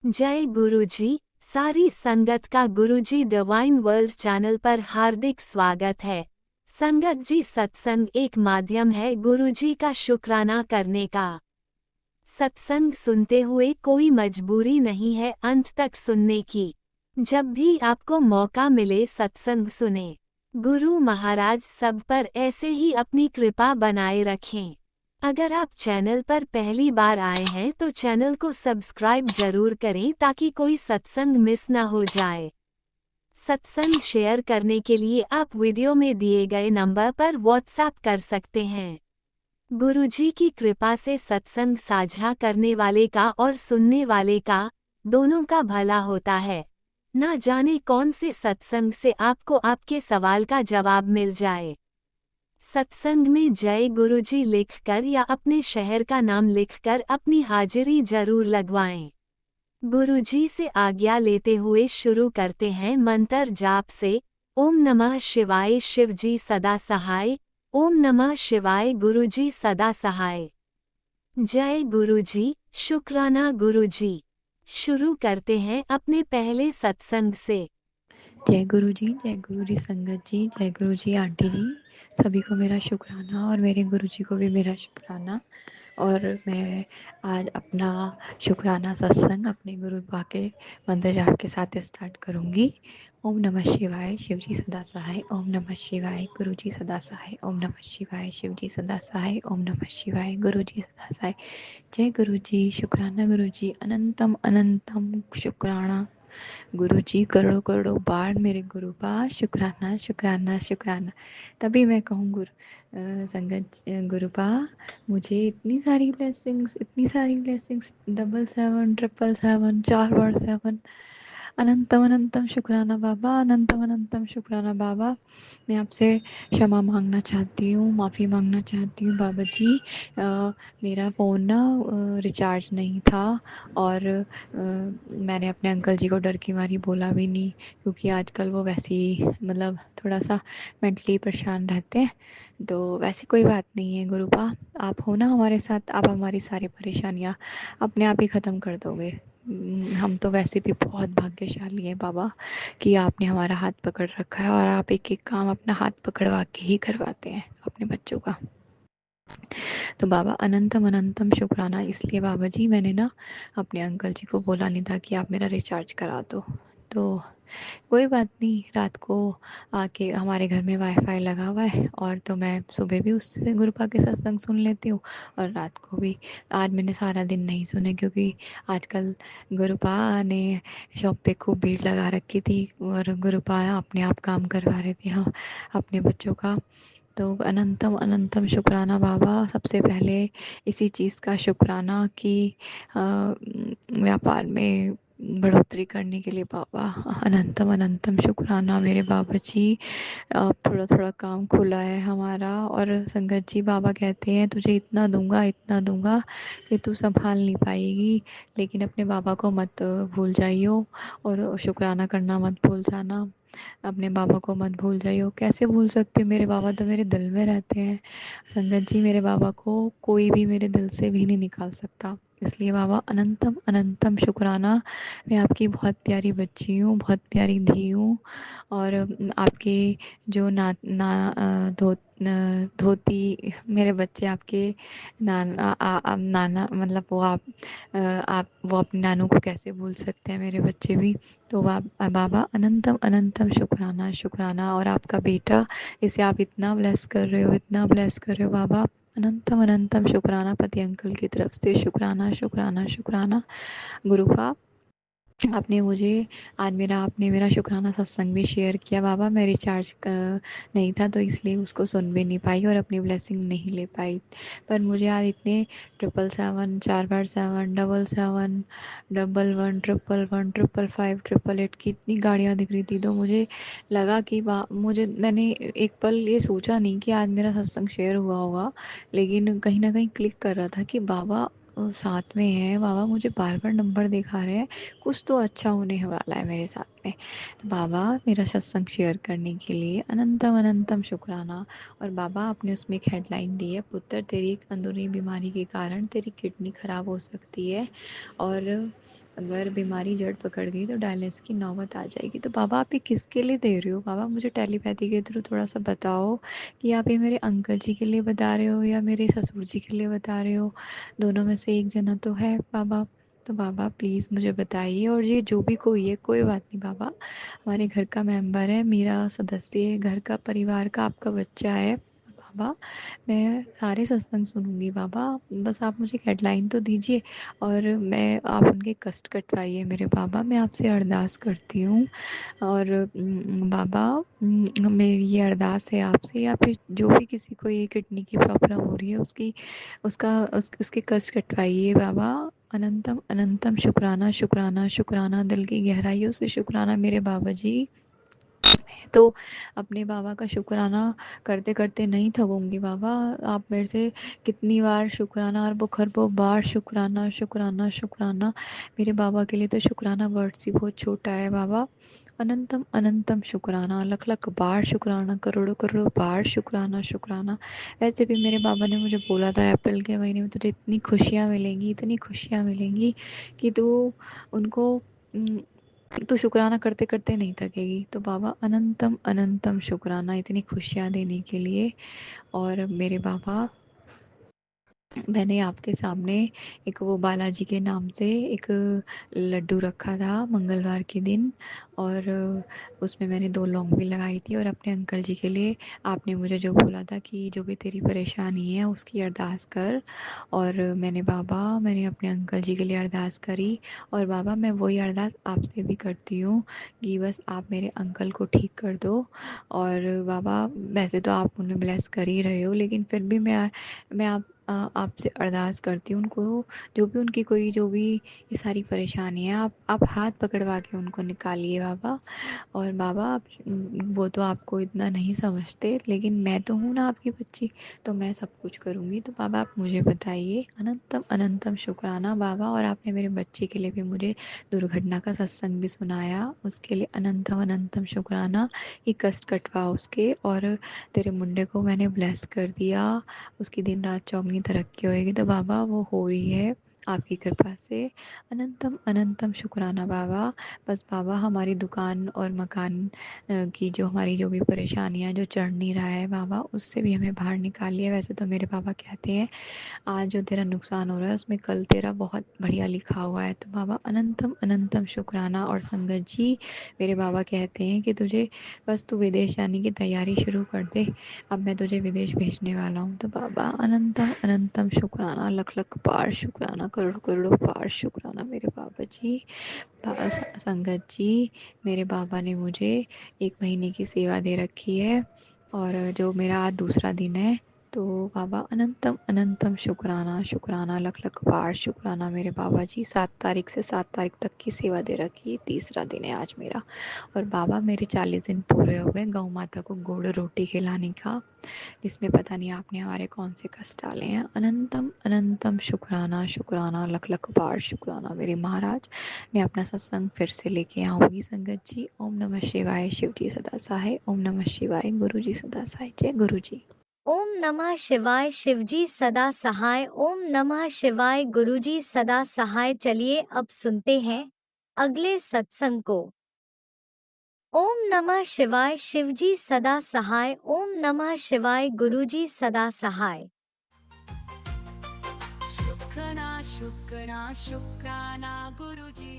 जय गुरुजी। सारी संगत का गुरुजी डिवाइन वर्ल्ड चैनल पर हार्दिक स्वागत है। संगत जी, सत्संग एक माध्यम है गुरुजी का शुक्राना करने का। सत्संग सुनते हुए कोई मजबूरी नहीं है अंत तक सुनने की। जब भी आपको मौका मिले सत्संग सुने। गुरु महाराज सब पर ऐसे ही अपनी कृपा बनाए रखें। अगर आप चैनल पर पहली बार आए हैं तो चैनल को सब्सक्राइब जरूर करें ताकि कोई सत्संग मिस ना हो जाए। सत्संग शेयर करने के लिए आप वीडियो में दिए गए नंबर पर व्हाट्सएप कर सकते हैं। गुरुजी की कृपा से सत्संग साझा करने वाले का और सुनने वाले का, दोनों का भला होता है। ना जाने कौन से सत्संग से आपको आपके सवाल का जवाब मिल जाए। सत्संग में जय गुरुजी लिखकर या अपने शहर का नाम लिखकर अपनी हाजिरी जरूर लगवाएं। गुरुजी से आज्ञा लेते हुए शुरू करते हैं मंत्र जाप से। ओम नमः शिवाय शिवजी सदा सहाय। ओम नमः शिवाय गुरुजी सदा सहाय। जय गुरुजी, शुक्राना गुरुजी। शुरू करते हैं अपने पहले सत्संग से। जय गुरु जी संगत जी, जय गुरु जी आंटी जी। सभी को मेरा शुक्राना और मेरे गुरु जी को भी मेरा शुक्राना। और मैं आज अपना शुक्राना सत्संग अपने गुरु बा के मंत्र जाप के साथ स्टार्ट करूँगी। ओम नमः शिवाय शिव जी सदा सहाय। ओम नमः शिवाय गुरु जी सदा सहाय। ओम नमः शिवाय शिव जी सदा सहाय। ओम नमः शिवाय गुरु जी सदा सहाय। जय गुरु जी, शुक्राना गुरु जी, अनंतम अनंतम शुक्राना गुरु जी, करोड़ों करोड़ों बार मेरे गुरु बा, शुक्राना शुक्राना शुक्राना। तभी मैं कहूँ संगत गुरु बा, मुझे इतनी सारी ब्लेसिंग्स, 777 777 4 बार 7, अनंतम अनंतम शुक्राना बाबा, अनंतम अनंतम शुक्राना बाबा। मैं आपसे क्षमा मांगना चाहती हूँ, माफ़ी मांगना चाहती हूँ बाबा जी। मेरा फ़ोन ना रिचार्ज नहीं था और मैंने अपने अंकल जी को डर की मारी बोला भी नहीं, क्योंकि आजकल वो वैसे ही मतलब थोड़ा सा मेंटली परेशान रहते हैं। तो वैसे कोई बात नहीं है गुरुपा, आप हो ना हमारे साथ, आप हमारी सारी परेशानियाँ अपने आप ही ख़त्म कर दोगे। हम तो वैसे भी बहुत भाग्यशाली हैं बाबा कि आपने हमारा हाथ पकड़ रखा है और आप एक एक काम अपना हाथ पकड़वा के ही करवाते हैं अपने बच्चों का। तो बाबा अनंतम अनंतम शुक्राना। इसलिए बाबा जी मैंने ना अपने अंकल जी को बोला नहीं था कि आप मेरा रिचार्ज करा दो। तो कोई बात नहीं, रात को आके हमारे घर में वाईफाई लगा हुआ है और तो मैं सुबह भी उससे गुरुपा के सत्संग सुन लेती हूँ और रात को भी। आज मैंने सारा दिन नहीं सुने क्योंकि आजकल गुरुपा ने शॉप पे खूब भीड़ लगा रखी थी और गुरुपा अपने आप काम करवा रहे थे हाँ अपने बच्चों का। तो अनंतम अनंतम शुक्राना बाबा। सबसे पहले इसी चीज़ का शुक्राना कि व्यापार में बढ़ोतरी करने के लिए बाबा। अनंतम अनंतम शुक्राना मेरे बाबा जी। अब थोड़ा थोड़ा काम खुला है हमारा और संगत जी बाबा कहते हैं तुझे इतना दूंगा कि तू संभाल नहीं पाएगी, लेकिन अपने बाबा को मत भूल जाइयो और शुक्राना करना मत भूल जाना। अपने बाबा को मत भूल जाइयो। कैसे भूल सकती हूँ, मेरे बाबा तो मेरे दिल में रहते हैं संगत जी। मेरे बाबा को कोई भी मेरे दिल से भी नहीं निकाल सकता। इसलिए बाबा अनंतम अनंतम शुक्राना। मैं आपकी बहुत प्यारी बच्ची हूँ, बहुत प्यारी धी हूँ और आपके जो ना ना धोती मेरे बच्चे आपके नाना मतलब वो आप वो अपने नानू को कैसे भूल सकते हैं मेरे बच्चे भी। तो बाबा अनंतम अनंतम शुक्राना शुक्राना। और आपका बेटा, इसे आप इतना ब्लेस कर रहे हो, इतना ब्लेस कर रहे हो बाबा, अनंतम अनंतम शुक्राना। पति अंकल की तरफ से शुक्राना शुक्राना शुक्राना। गुरुपा आपने मेरा शुक्राना सत्संग भी शेयर किया बाबा। मैं रिचार्ज नहीं था तो इसलिए उसको सुन भी नहीं पाई और अपनी ब्लेसिंग नहीं ले पाई। पर मुझे आज इतने 777 4 बार 7 777 11 111 555 888 की इतनी गाड़ियाँ दिख रही थी तो मुझे लगा कि मुझे मैंने एक पल ये सोचा नहीं कि आज मेरा सत्संग शेयर हुआ होगा, लेकिन कहीं ना कहीं क्लिक कर रहा था कि बाबा साथ में है, बाबा मुझे बार बार नंबर दिखा रहे हैं, कुछ तो अच्छा होने वाला है मेरे साथ में। तो बाबा मेरा सत्संग शेयर करने के लिए अनंतम अनंतम शुक्राना। और बाबा आपने उसमें एक हेडलाइन दी है, पुत्र तेरी एक अंदरूनी बीमारी के कारण तेरी किडनी खराब हो सकती है और अगर बीमारी जड़ पकड़ गई तो डायलिसिस की नौबत आ जाएगी। तो बाबा आप ये किसके लिए दे रहे हो? बाबा मुझे टेलीपैथी के थ्रू थोड़ा सा बताओ कि आप ये मेरे अंकल जी के लिए बता रहे हो या मेरे ससुर जी के लिए बता रहे हो? दोनों में से एक जना तो है बाबा। तो बाबा प्लीज़ मुझे बताइए। और ये जो भी कोई है, कोई बात नहीं बाबा, हमारे घर का मेंबर है, मेरा सदस्य है, घर का, परिवार का, आपका बच्चा है बाबा। मैं सारे सत्संग सुनूंगी बाबा, बस आप मुझे हेडलाइन तो दीजिए और मैं, आप उनके कष्ट कटवाइए मेरे बाबा, मैं आपसे अरदास करती हूँ। और बाबा, मेरी ये अरदास है आपसे, या फिर जो भी किसी को ये किडनी की प्रॉब्लम हो रही है उसकी, उसके कष्ट कटवाइए बाबा। अनंतम अनंतम शुक्राना शुक्राना शुक्राना, दिल की गहराइयों से शुक्राना मेरे बाबा जी। मैं तो अपने बाबा का शुक्राना करते करते नहीं थकूंगी बाबा। आप मेरे से कितनी बार शुक्राना, और वो बार शुक्राना शुक्राना शुक्राना। मेरे बाबा के लिए तो शुक्राना वर्ड ही बहुत छोटा है बाबा। अनंतम अनंतम शुक्राना, लख लख बार शुक्राना, करोड़ों करोड़ों बार शुक्राना शुक्राना। वैसे भी मेरे बाबा ने मुझे बोला था अप्रैल के महीने में तुझे इतनी खुशियाँ मिलेंगी, इतनी खुशियाँ मिलेंगी कि तू उनको तो शुक्राना करते करते नहीं थकेगी। तो बाबा अनंतम अनंतम शुक्राना इतनी खुशियाँ देने के लिए। और मेरे बाबा, मैंने आपके सामने एक वो बालाजी के नाम से एक लड्डू रखा था मंगलवार के दिन, और उसमें मैंने 2 लौंग भी लगाई थी। और अपने अंकल जी के लिए आपने मुझे जो बोला था कि जो भी तेरी परेशानी है उसकी अरदास कर, और मैंने अपने अंकल जी के लिए अरदास करी। और बाबा मैं वही अरदास आपसे भी करती हूँ कि बस आप मेरे अंकल को ठीक कर दो। और बाबा वैसे तो आप उन्हें ब्लेस कर ही रहे हो, लेकिन फिर भी मैं आपसे अरदास करती हूँ उनको, जो भी उनकी कोई, जो भी ये सारी परेशानी है, आप हाथ पकड़वा के उनको निकालिए बाबा। और बाबा आप, वो तो आपको इतना नहीं समझते, लेकिन मैं तो हूँ ना आपकी बच्ची, तो मैं सब कुछ करूँगी। तो बाबा आप मुझे बताइए। अनंतम अनंतम शुक्राना बाबा। और आपने मेरे बच्चे के लिए भी मुझे दुर्घटना का सत्संग भी सुनाया, उसके लिए अनंतम अनंतम शुक्राना। ये कष्ट कटवा उसके, और तेरे मुंडे को मैंने ब्लेस कर दिया, उसकी दिन रात चौगनी तरक्की होएगी। तो बाबा वो हो रही है आपकी कृपा से। अनंतम अनंतम शुक्राना बाबा। बस बाबा हमारी दुकान और मकान की जो भी परेशानियाँ जो चढ़ नहीं रहा है बाबा, उससे भी हमें बाहर निकालिए। वैसे तो मेरे बाबा कहते हैं आज जो तेरा नुकसान हो रहा है उसमें कल तेरा बहुत बढ़िया लिखा हुआ है। तो बाबा अनंतम अनंतम शुक्राना। और संगत जी, मेरे बाबा कहते हैं कि तुझे बस तू विदेश जाने की तैयारी शुरू कर दे, अब मैं तुझे विदेश भेजने वाला हूँ। तो बाबा अनंतम अनंतम शुक्राना, लख लख बार शुक्राना, करोड़ करोड़ों बार शुक्राना मेरे बाबा जी। संगत जी, मेरे बाबा ने मुझे 1 महीने की सेवा दे रखी है, और जो मेरा आज दूसरा दिन है। तो बाबा अनंतम अनंतम शुक्राना शुक्राना, लख लख बार शुक्राना मेरे बाबा जी। 7 तारीख से 7 तारीख तक की सेवा दे रखी है, तीसरा दिन है आज मेरा। और बाबा मेरे 40 दिन पूरे हो गए गौ माता को गुड़ रोटी खिलाने का, जिसमें पता नहीं आपने हमारे कौन से कष्ट डाले हैं। अनंतम अनंतम शुक्राना शुक्राना, लख लख बार शुक्राना मेरे महाराज। मैं अपना सत्संग फिर से लेके आऊँगी संगत जी। ओम नमः शिवाय, शिव जी सदा सहाय। ओम नमः शिवाय, गुरु जी सदा सहाय। जय गुरु जी। ओम नमः शिवाय, शिवजी सदा सहाय। ओम नमः शिवाय, गुरुजी सदा सहाय। चलिए अब सुनते हैं अगले सत्संग को। ओम नमः शिवाय, शिवजी सदा सहाय। ओम नमः शिवाय, गुरुजी सदा सहाय। शुक्राना शुक्राना शुक्राना गुरुजी।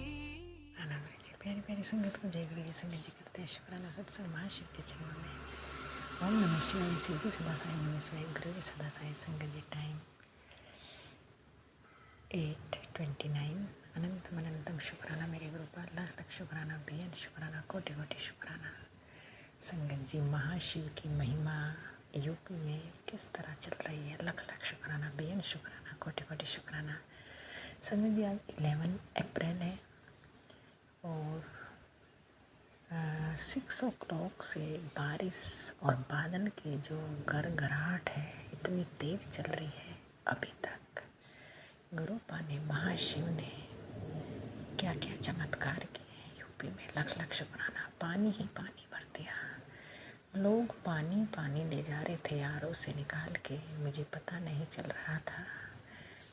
हेलो गुरुजी, प्यारी प्यारी संगत को जय गुरु जी। संगत जी करते हैं शुक्राना सत्संग महाशिव के चरणों में। ओम नमः शिवाय, शिव जी सदा साई, नमः शिवाय, गुरु जी सदा साई। संगत जी टाइम 8:29। अनंतम अनंतम शुक्राना मेरे गुरुपाल, लाख लाख शुक्राना, बेअन शुक्राना, कोटि कोटि शुक्राना। संगत जी, महाशिव की महिमा यूपी में किस तरह चल रही है, लख लाख शुक्राना, बेअन शुक्राना, कोटि कोटि शुक्राना। संगत जी आज 11 अप्रैल है, और 6 o'clock से बारिश और बादल की जो गड़गड़ाहट है इतनी तेज चल रही है अभी तक। गुरुपा ने, महाशिव ने क्या क्या चमत्कार किए यूपी में, लख लख शुक्राना। पानी ही पानी भर दिया, लोग पानी ले जा रहे थे आरओ से निकाल के, मुझे पता नहीं चल रहा था।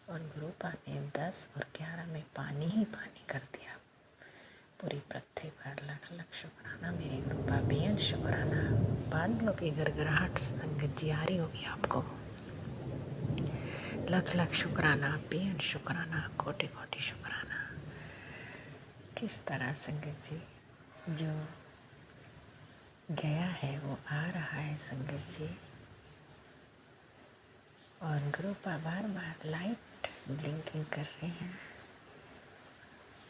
और गुरुपा ने 10 और 11 में पानी ही पानी कर दिया पूरी पृथ्वी पर। लख लख शुक्राना मेरे गुरुपा, बेहद शुक्राना। बादलों की गड़गड़ाहट संगत जी आ रही होगी आपको। लख लख शुक्राना, बेहद शुक्राना, कोटि कोटि शुक्राना। किस तरह संगत जी जो गया है वो आ रहा है संगत जी। और गुरुपा बार बार लाइट ब्लिंकिंग कर रहे हैं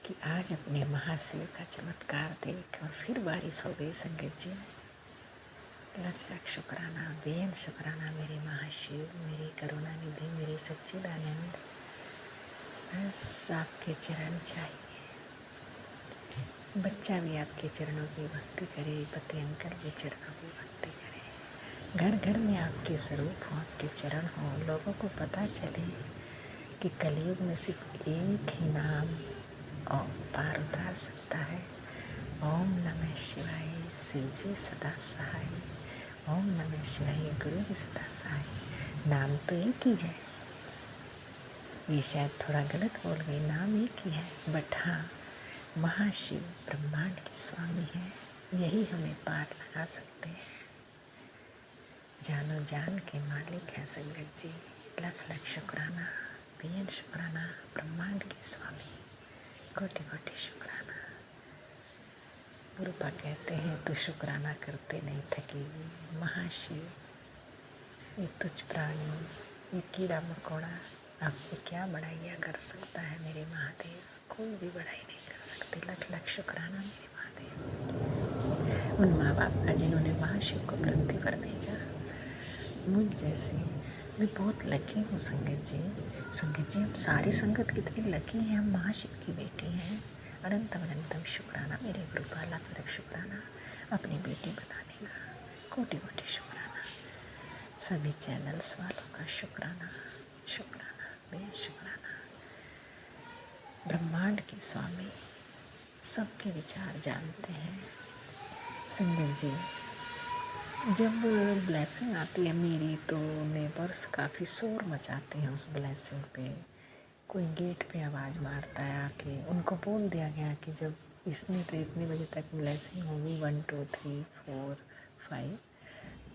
कि आज अपने महाशिव का चमत्कार देख। और फिर बारिश हो गई संगत जी। लख लख शुक्राना, बेहद शुक्राना मेरे महाशिव, मेरी करुणा निधि, मेरे सच्चिदानंद। बस आपके चरण चाहिए। बच्चा भी आपके चरणों की भक्ति करे, पति अंकल भी चरणों की भक्ति करे। घर घर में आपके स्वरूप हो, आपके चरण हो। लोगों को पता चले कि कलयुग में सिर्फ एक ही नाम और पार उतार सकता है। ओम नमः शिवाय, शिव जी सदा सहाय। ओम नमः शिवाय, गुरु जी सदा सहाय। नाम तो एक ही है, ये शायद थोड़ा गलत बोल गई, नाम एक ही है, बट हाँ महाशिव ब्रह्मांड के स्वामी हैं, यही हमें पार लगा सकते हैं। जानो जान के मालिक हैं संगत जी। लख लख शुक्राना, बेहद शुक्राना ब्रह्मांड के स्वामी, कोटि कोटि शुक्राना। गुरुपा कहते हैं तू शुक्राना करते नहीं थकेगी। महाशिव, ये तुच्छ प्राणी, ये कीड़ा मकोड़ा आपकी क्या बढ़ाइयाँ कर सकता है मेरे महादेव। कोई भी बढ़ाई नहीं कर सकते। लख लख शुक्राना मेरे महादेव, उन माँ बाप का जिन्होंने महाशिव को पृथ्वी पर भेजा। मुझ जैसे मैं बहुत लकी हूँ संगत जी। संगत जी हम सारी संगत कितनी लकी हैं, हम महाशिव की बेटी हैं। अनंतम अनंतम शुक्राना मेरे गुरुपा, लख लख शुक्राना अपनी बेटी बनाने का, कोटि कोटि शुक्राना। सभी चैनल्स वालों का शुक्राना, शुक्राना, बेहद शुक्राना। ब्रह्मांड के स्वामी सबके विचार जानते हैं संगत जी। जब ब्लेसिंग आती है मेरी तो नेबर्स काफ़ी शोर मचाते हैं उस ब्लेसिंग पे। कोई गेट पे आवाज़ मारता है आके। उनको बोल दिया गया कि जब इसने तो इतने बजे तक ब्लेसिंग होगी 1 2 3 4 5,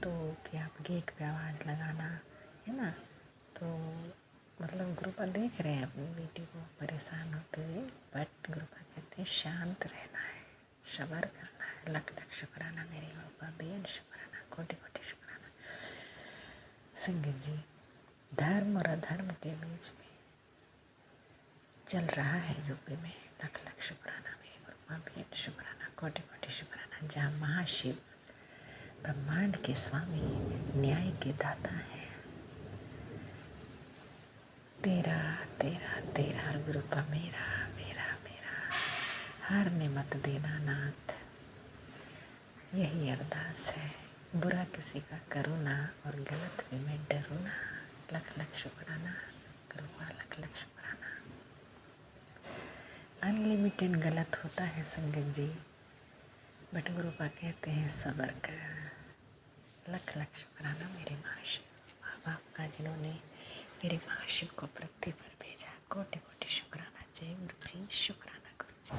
तो कि आप गेट पे आवाज़ लगाना है ना। तो मतलब गुरुपा देख रहे हैं अपनी बेटी को परेशान होते हुए, बट गुरुपा कहते हैं शांत रहना है, सब्र करना है। लख लख शुक्राना मेरे गुरुपा, बेहद शुक्राना, कोटि कोटि शुक्राना। संगत जी धर्म और अधर्म के बीच में चल रहा है यूपी में। लख लख शुक्राना मेरे गुरुपा, बेहद शुक्राना, कोटि कोटि शुक्राना। जहाँ महाशिव ब्रह्मांड के स्वामी न्याय के दाता है। तेरा तेरा तेरा और गुरुपा मेरा मेरा मेरा, हारने मत देना नाथ, यही अरदास है। बुरा किसी का करो ना और गलत भी मैं डरू ना। लख लख शुक्राना गुरुपा, लख लख शुक्राना। अनलिमिटेड गलत होता है संगत जी, बट गुरुपा कहते हैं सब्र कर। लख लख शुक्राना मेरे महाशिव, माँ बाप का जिन्होंने मेरे महाशिव को पृथ्वी पर भेजा। कोटि कोटि शुक्राना। जय गुरु जी, शुक्राना गुरु जी।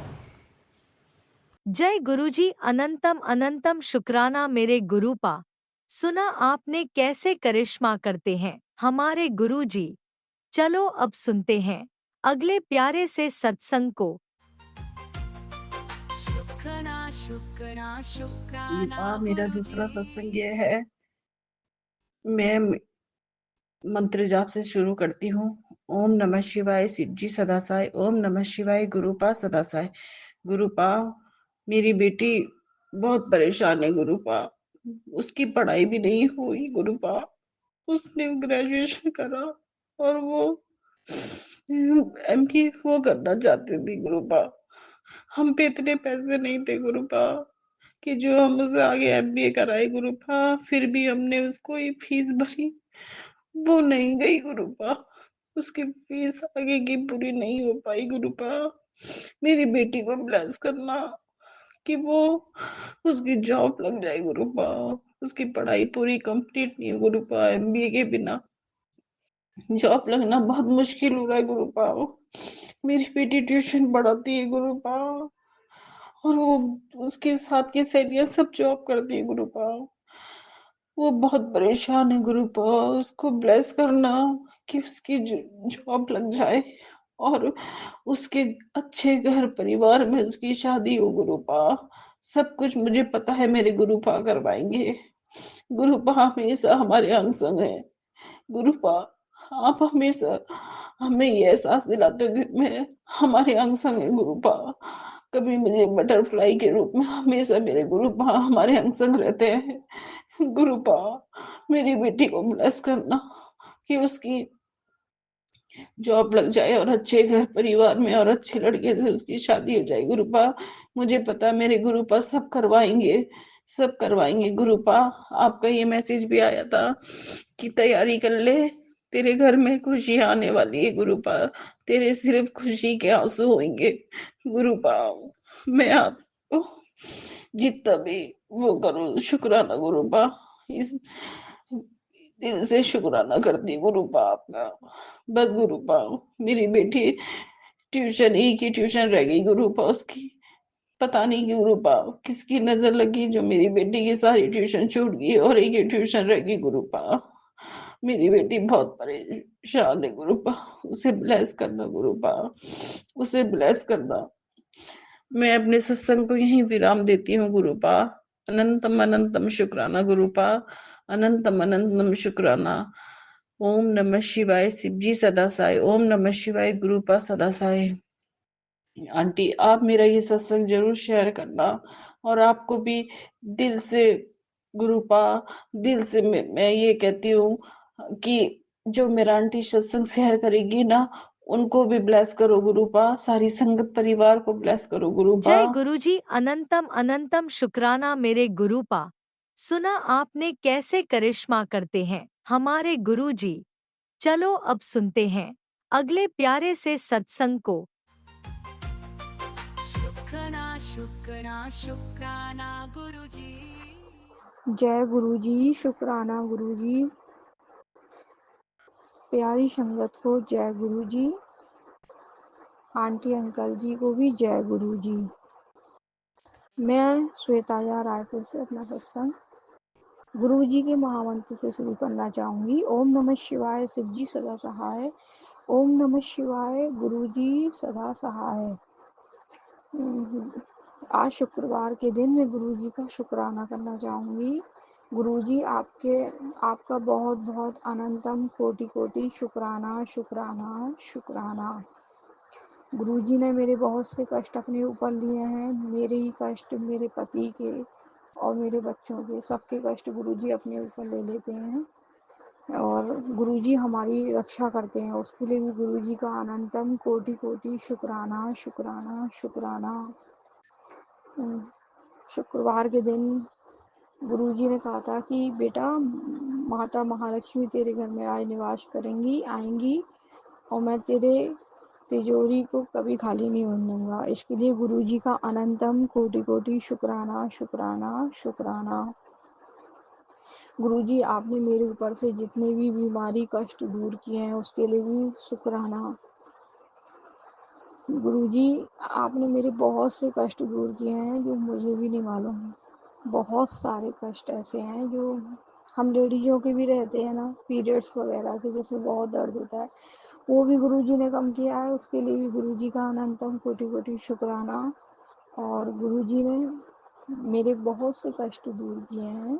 जय गुरुजी, अनंतम अनंतम शुक्राना मेरे गुरुपा। सुना आपने कैसे करिश्मा करते हैं हमारे गुरुजी। चलो अब सुनते हैं अगले प्यारे से सत्संग को। शुक्राना शुक्राना शुक्राना मेरा गुरुजी। दूसरा सत्संग ये है, मैं मंत्र जाप से शुरू करती हूँ। ओम नमः शिवाय, शिव जी सदासाय। ओम नमः शिवाय, गुरुपा सदासाय। गुरुपा, मेरी बेटी बहुत परेशान है गुरुपा, उसकी पढ़ाई भी नहीं हुई गुरुपा। उसने ग्रेजुएशन करा और वो एमपी वो करना चाहती थी गुरुपा। हम पे इतने पैसे नहीं थे गुरुपा कि जो हम उसे आगे एमबीए कराए गुरुपा। फिर भी हमने उसको ही फीस भरी, वो नहीं गई गुरुपा। उसकी फीस आगे की पूरी नहीं हो पाई गुरुपा। मेरी बेटी को ब्लेस करना कि वो उसकी जॉब लग जाए गुरुपा। उसकी पढ़ाई पूरी कंप्लीट नहीं है गुरुपा एमबीए के बिना। जॉब लगना बहुत मुश्किल हो रहा है गुरु पाओ। मेरी बेटी ट्यूशन पढ़ाती है गुरु पाओ, और वो उसके साथ की सहेलियां सब जॉब करती है गुरु पाओ। वो बहुत परेशान है गुरु पाओ, उसको ब्लेस करना कि उसकी जॉब लग जाए और उसके अच्छे घर परिवार में उसकी शादी हो गुरु पाओ। सब कुछ मुझे पता है मेरे गुरु पा करवाएंगे। गुरु पा हमेशा हमारे अंग संग है। गुरुपा, आप हमेशा हमें ये एहसास दिलाते हो कि मैं हमारे अंग संग है गुरुपा। कभी मुझे बटरफ्लाई के रूप में हमेशा मेरे गुरुपा हमारे अंग संग रहते हैं। गुरुपा, मेरी बेटी को ब्लेस करना कि उसकी जॉब लग जाए और अच्छे घर परिवार में और अच्छे लड़के से उसकी शादी हो जाए गुरुपा। मुझे पता मेरे गुरुपा सब करवाएंगे, सब करवाएंगे गुरुपा। आपका ये मैसेज भी आया था कि तैयारी कर ले, तेरे घर में खुशी आने वाली है गुरुपा। तेरे सिर्फ खुशी के आंसू होंगे गुरुपा। मैं आपको जितना भी वो करूँ शुक्राना गुरुपा, इस दिल से शुक्राना करती हूँ गुरुपा आपका। बस गुरुपा, मेरी बेटी ट्यूशन एक ही ट्यूशन रह गई गुरुपा उसकी। पता नहीं क्यों गुरुपा किसकी नजर लगी जो मेरी बेटी की सारी ट्यूशन छूट गई और एक ही ट्यूशन रह गई गुरुपा। मेरी बेटी बहुत परेशान है गुरुपा, उसे ब्लेस करना गुरुपा, उसे ब्लेस करना। मैं अपने सत्संग को यहीं विराम देती हूँ गुरुपा। अनंतम अनंतम शुक्राना गुरुपा, अनंतम अनंतम शुक्राना। ओम नमः शिवाय। शिव जी सदा साई। ओम नमः शिवाय। गुरुपा सदा साई। आंटी आप मेरा ये सत्संग जरूर शेयर करना, और आपको भी दिल से गुरुपा, दिल से मैं ये कहती हूँ कि जो मेरा आंटी सत्संग शेयर करेगी ना, उनको भी ब्लेस करो गुरुपा, सारी संगत परिवार को ब्लेस करो गुरुपा। जय गुरुजी। अनंतम अनंतम शुक्राना मेरे गुरुपा। सुना आपने कैसे करिश्मा करते हैं हमारे गुरुजी। चलो अब सुनते हैं अगले प्यारे से सत्संग को। शुक्राना शुक्राना शुक्राना गुरुजी। जय गुरुजी, शुक्राना गुरुजी। प्यारी संगत को जय गुरुजी। आंटी अंकल जी को भी जय गुरुजी। मैं श्वेताया रायपुर से अपना सत्संग गुरुजी के महामंत्र से शुरू करना चाहूंगी। ओम नमः शिवाय। शिवजी सदा सहाय। ओम नमः शिवाय। गुरुजी सदा सहाय। आज शुक्रवार के दिन मैं गुरुजी का शुक्राना करना चाहूंगी। गुरुजी आपका बहुत बहुत अनंतम कोटि कोटि शुक्राना शुक्राना शुक्राना। गुरुजी ने मेरे बहुत से कष्ट अपने ऊपर लिए हैं। मेरे ही कष्ट, मेरे पति के और मेरे बच्चों के, सबके कष्ट गुरुजी अपने ऊपर ले लेते हैं और गुरुजी हमारी रक्षा करते हैं। उसके लिए भी गुरुजी का अनंतम कोटि कोटि शुक्राना शुक्राना शुक्राना। शुक्रवार के दिन गुरुजी ने कहा था कि बेटा, माता महालक्ष्मी तेरे घर में आज निवास करेंगी, आएंगी, और मैं तेरे तिजोरी को कभी खाली नहीं होने दूंगा। इसके लिए गुरुजी का अनंतम कोटि कोटि शुक्राना शुक्राना शुक्राना। गुरुजी आपने मेरे ऊपर से जितने भी बीमारी कष्ट दूर किए हैं उसके लिए भी शुक्राना। गुरुजी आपने मेरे बहुत से कष्ट दूर किए हैं जो मुझे भी नहीं मालूम है। बहुत सारे कष्ट ऐसे हैं जो हम लेडीजों के भी रहते हैं ना, पीरियड्स वगैरह के, जिसमें बहुत दर्द होता है, वो भी गुरुजी ने कम किया है। उसके लिए भी गुरुजी का अनंतम कोटि कोटि शुक्राना। और गुरुजी ने मेरे बहुत से कष्ट दूर किए हैं।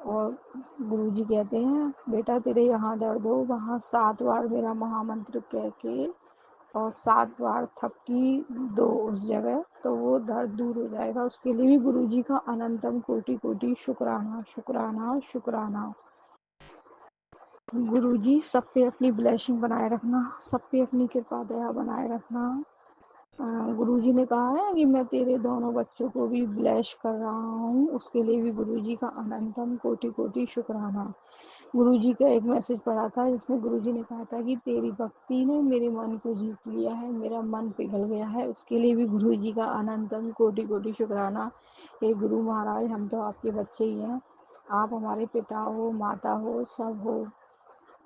और गुरुजी कहते हैं, बेटा तेरे यहाँ दर्द हो, वहाँ 7 बार मेरा महामंत्र कह के और 7 बार थपकी दो उस जगह, तो वो दर्द दूर हो जाएगा। उसके लिए भी गुरुजी का अनंतम कोटि कोटि शुक्राना शुक्राना शुक्राना। गुरुजी सब पे अपनी ब्लेसिंग बनाए रखना, सब पे अपनी कृपा दया बनाए रखना। गुरुजी ने कहा है कि मैं तेरे दोनों बच्चों को भी ब्लेस कर रहा हूँ, उसके लिए भी गुरुजी का अनंतम कोटि कोटि शुक्राना। गुरुजी का एक मैसेज पढ़ा था जिसमें गुरुजी ने कहा था कि तेरी भक्ति ने मेरे मन को जीत लिया है, मेरा मन पिघल गया है। उसके लिए भी गुरुजी का अनंतम कोटि कोटि शुक्राना। हे गुरु महाराज, हम तो आपके बच्चे ही हैं, आप हमारे पिता हो, माता हो, सब हो।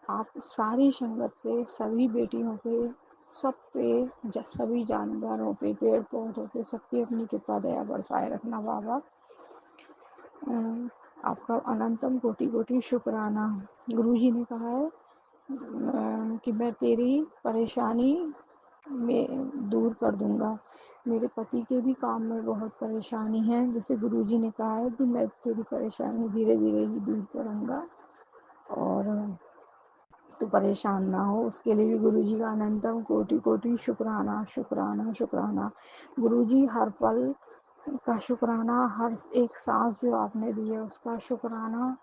आप सारी संगत पे, सभी बेटियों पे, सब पे, सभी जानवरों पे, पेड़ पौधों पे, सबकी अपनी कृपा दया बरसाए रखना बाबा। आपका अनंतम कोटि कोटि शुक्राना। गुरुजी ने कहा है कि मैं तेरी परेशानी में दूर कर दूंगा। मेरे पति के भी काम में बहुत परेशानी है, जैसे गुरुजी ने कहा है कि मैं तेरी परेशानी धीरे धीरे ही दूर करूंगा और तू परेशान ना हो, उसके लिए भी गुरुजी का अनंतम कोटि कोटि शुक्राना शुक्राना शुक्राना। गुरुजी हर पल का शुक्राना, हर एक सांस जो आपने दी है उसका शुक्राना,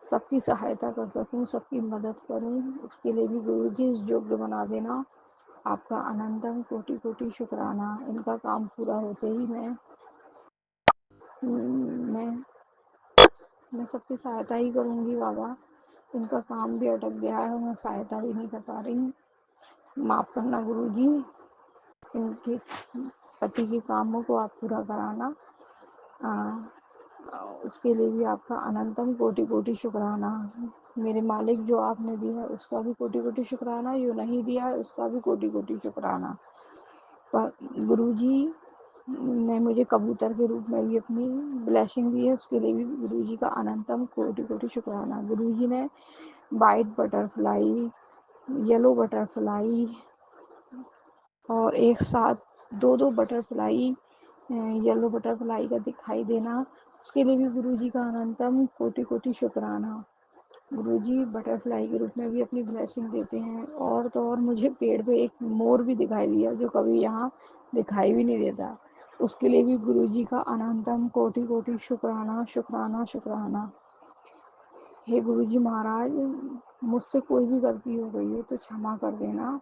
सबकी सहायता कर सकूं, सबकी मदद करूं, उसके लिए भी गुरुजी इस योग्य बना देना। आपका अनंतम कोटि कोटि शुक्राना। इनका काम पूरा होते ही मैं मैं सबकी सहायता ही करूंगी बाबा। इनका काम भी अटक गया है, मैं सहायता भी नहीं कर पा रही हूँ, माफ करना गुरुजी। इनके पति के कामों को आप पूरा कराना। उसके लिए भी आपका अनंतम कोटि कोटि शुक्राना। मेरे मालिक जो आपने दिया है उसका भी कोटि कोटि शुक्राना, जो नहीं दिया है उसका भी कोटि कोटि शुक्राना। पर गुरुजी ने मुझे कबूतर के रूप में भी अपनी ब्लेसिंग दी है, उसके लिए भी गुरुजी का अनंतम कोटि कोटि शुक्राना। गुरुजी ने वाइट बटरफ्लाई, येलो बटरफ्लाई और एक साथ दो दो बटरफ्लाई, येलो बटरफ्लाई का दिखाई देना, उसके लिए भी गुरुजी का अनंतम कोटि कोटि शुक्राना। गुरुजी बटरफ्लाई के रूप में भी अपनी ब्लेसिंग देते हैं। और तो और मुझे पेड़ पे एक मोर भी दिखाई दिया जो कभी यहाँ दिखाई भी नहीं देता, उसके लिए भी गुरुजी का अनंतम कोटि कोटि शुक्राना शुक्राना शुक्राना। हे गुरुजी महाराज, मुझसे कोई भी गलती हो गई है तो क्षमा कर देना।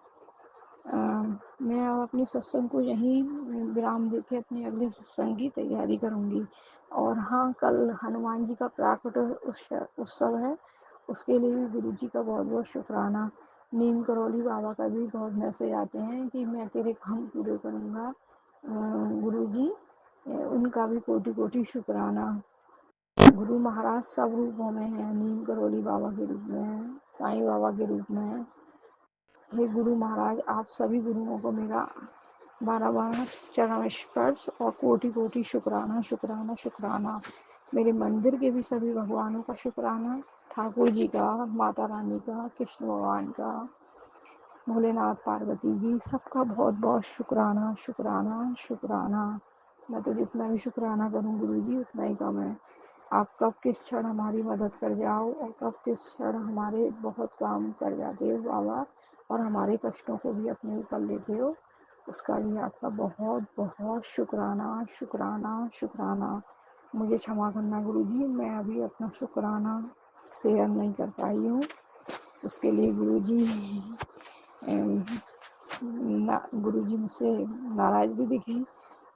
मैं अब अपने सत्संग को यहीं विराम देके अपने अगले सत्संग की तैयारी करूंगी। और हाँ, कल हनुमान जी का प्राकट उत्सव है, उसके लिए भी गुरुजी का बहुत बहुत शुक्राना। नीम करौली बाबा का भी बहुत मैसेज आते हैं कि मैं तेरे काम पूरे करूँगा। गुरुजी, उनका भी कोटि कोटि शुक्राना। गुरु महाराज सब रूपों में हैं, नीम करौली बाबा के रूप में है, साईं बाबा के रूप में है। हे गुरु महाराज, आप सभी गुरुओं को मेरा बारह बारह चरण स्पर्श और कोटि कोटि शुक्राना शुक्राना शुक्राना। मेरे मंदिर के भी सभी भगवानों का शुक्राना, ठाकुर जी का, माता रानी का, कृष्ण भगवान का, भोलेनाथ पार्वती जी, सबका बहुत बहुत शुक्राना शुक्राना शुक्राना। मैं तो जितना भी शुक्राना करूं गुरु जी उतना ही कम है। आप कब किस क्षण हमारी मदद कर जाओ और कब किस क्षण हमारे बहुत काम कर जाते हो बाबा, और हमारे कष्टों को भी अपने ऊपर लेते हो, उसका भी आपका बहुत बहुत शुक्राना शुक्राना शुक्राना। मुझे क्षमा करना गुरु जी, मैं अभी अपना शुक्राना शेयर नहीं कर पाई हूँ, उसके लिए गुरु जी गुरुजी मुझसे नाराज भी दिखे।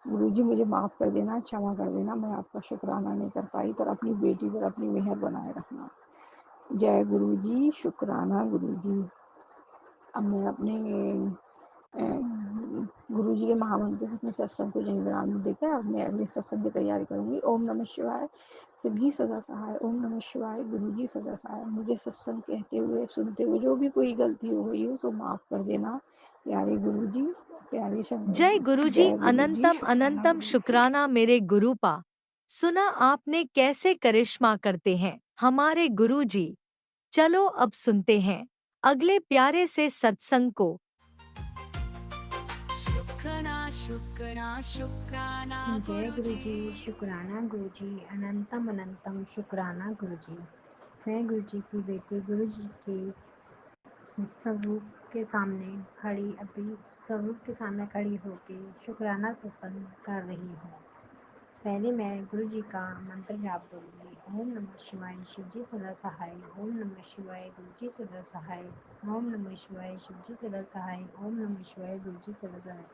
गुरुजी मुझे माफ़ कर देना, क्षमा कर देना, मैं आपका शुक्राना नहीं कर पाई, पर अपनी बेटी पर अपनी मेहर बनाए रखना। जय गुरुजी, शुक्राना गुरुजी। अब मैं अपने गुरुजी के महामंत्र से अपने सत्संग को यहीं विराम देकर अब मैं अगले सत्संग की तैयारी करूंगी। ओम नमः शिवाय। शिव जी सदा सहाय। ओम नमः शिवाय। गुरुजी सदा सहाय। मुझे सत्संग कहते हुए सुनते हुए जो भी कोई गलती हो गई हो तो माफ़ कर देना प्यारे गुरुजी, प्यारे शंकर जय जी। गुरुजी, जय गुरुजी, अनंतम शुक्राना अनंतम गुरुजी। शुक्राना मेरे गुरुपा। सुना आपने कैसे करिश्मा करते हैं हमारे गुरुजी। चलो अब सुनते हैं अगले प्यारे से सत्संग को। शुक्राना शुक्राना शुक्राना जय गुरु गुरुजी। जी, शुक्राना गुरु जी, अनंतम अनंतम शुक्राना गुरु जी। मैं गुरु जी की बेटी गुरु जी के स्वरूप के सामने खड़ी अभी स्वरूप के सामने खड़ी होके शुक्राना सत्संग कर रही हूँ। पहले मैं गुरु जी का मंत्र जाप करूँगी। ओम नमः शिवाय, शिव जी सदा सहाय। ओम नमः शिवाय, गुरु जी सदा सहाय। ओम नमः शिवाय, शिव जी सदा सहाय। ओम नमः शिवाय, गुरु जी सदा सहाय।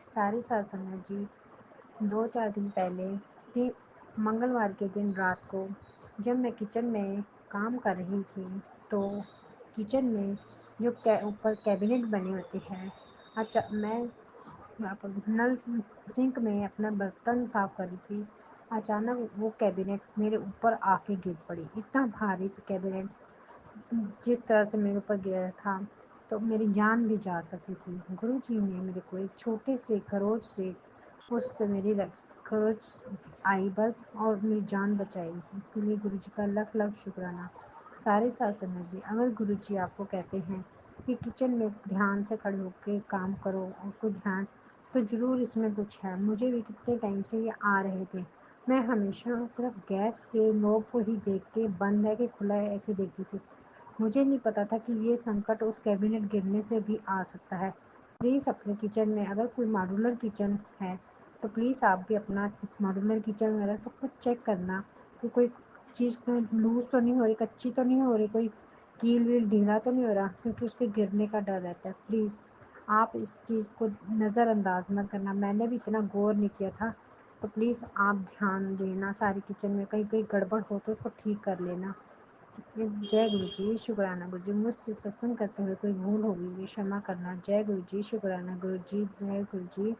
सारी साध संगत जी, 2-4 दिन पहले मंगलवार के दिन रात को जब मैं किचन में काम कर रही थी तो किचन में जो ऊपर कैबिनेट बने होते हैं, अच्छा मैं नल सिंक में अपना बर्तन साफ कर रही थी, अचानक वो कैबिनेट मेरे ऊपर आके गिर पड़ी। इतना भारी कैबिनेट जिस तरह से मेरे ऊपर गिरा था तो मेरी जान भी जा सकती थी। गुरुजी ने मेरे को एक छोटे से खरोच से उससे मेरी खरोच आई बस और मेरी जान बचाई। इसके लिए गुरुजी का लख लख शुक्राना। सारे साथ संगत जी, अगर गुरुजी आपको कहते हैं कि किचन में ध्यान से खड़े होकर काम करो और कुछ ध्यान, तो ज़रूर इसमें कुछ है। मुझे भी कितने टाइम से ये आ रहे थे। मैं हमेशा सिर्फ गैस के नॉब को ही देख के बंद है कि खुला है ऐसे देखती थी। मुझे नहीं पता था कि ये संकट उस कैबिनेट गिरने से भी आ सकता है। प्लीज़ अपने किचन में अगर कोई मॉड्यूलर किचन है तो प्लीज़ आप भी अपना मॉड्यूलर किचन वगैरह सब कुछ चेक करना कि कोई चीज़ लूज़ तो नहीं हो रही, कच्ची तो नहीं हो रही, कोई कील वील ढीला तो नहीं हो रहा, क्योंकि उसके गिरने का डर रहता है। प्लीज़ आप इस चीज़ को नज़रअंदाज मत करना। मैंने भी इतना गौर नहीं किया था, तो प्लीज़ आप ध्यान देना सारी किचन में कहीं कहीं गड़बड़ हो तो उसको ठीक कर लेना। जय गुरु जी, शुक्राना गुरु जी। मुझसे सत्संग करते हुए कोई भूल होगी ये क्षमा करना। जय गुरु जी, शुक्राना गुरु जी। जय गुरु जी।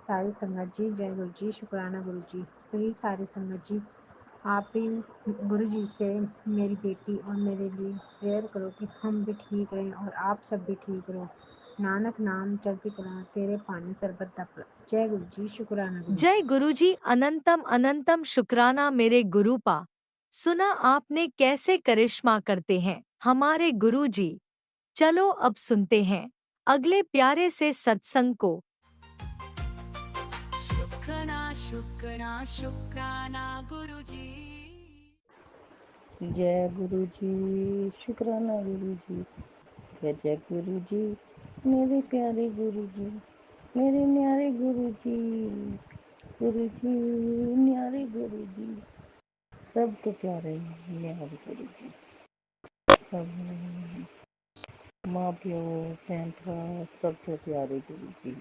सारी संगत जी, जय गुरु जी, शुक्राना गुरु जी। प्लीज़ सारी संगत जी, आप भी गुरु जी से मेरी बेटी और मेरे लिए प्रेयर करो कि हम भी ठीक रहें और आप सब भी ठीक रहो। नानक नाम चढ़ती कला तेरे पानी सरबत दप। जय गुरु जी, शुक्राना गुरु जय जी। गुरुजी अनंतम अनंतम शुक्राना मेरे गुरुपा। सुना आपने कैसे करिश्मा करते हैं हमारे गुरुजी। चलो अब सुनते हैं अगले प्यारे से सत्संग को। शुक्राना शुक्राना शुक्राना गुरुजी। जय गुरु जी, शुक्राना गुरु जी। जय जय गुरु जी, मेरे प्यारे गुरु जी, मेरे न्यारे गुरु जी, गुरु जी न्यारे गुरु जी, सब तो प्यारे न्यारे गुरु जी, सब माँ प्यो भैन भरा सब तो प्यारे गुरु जी,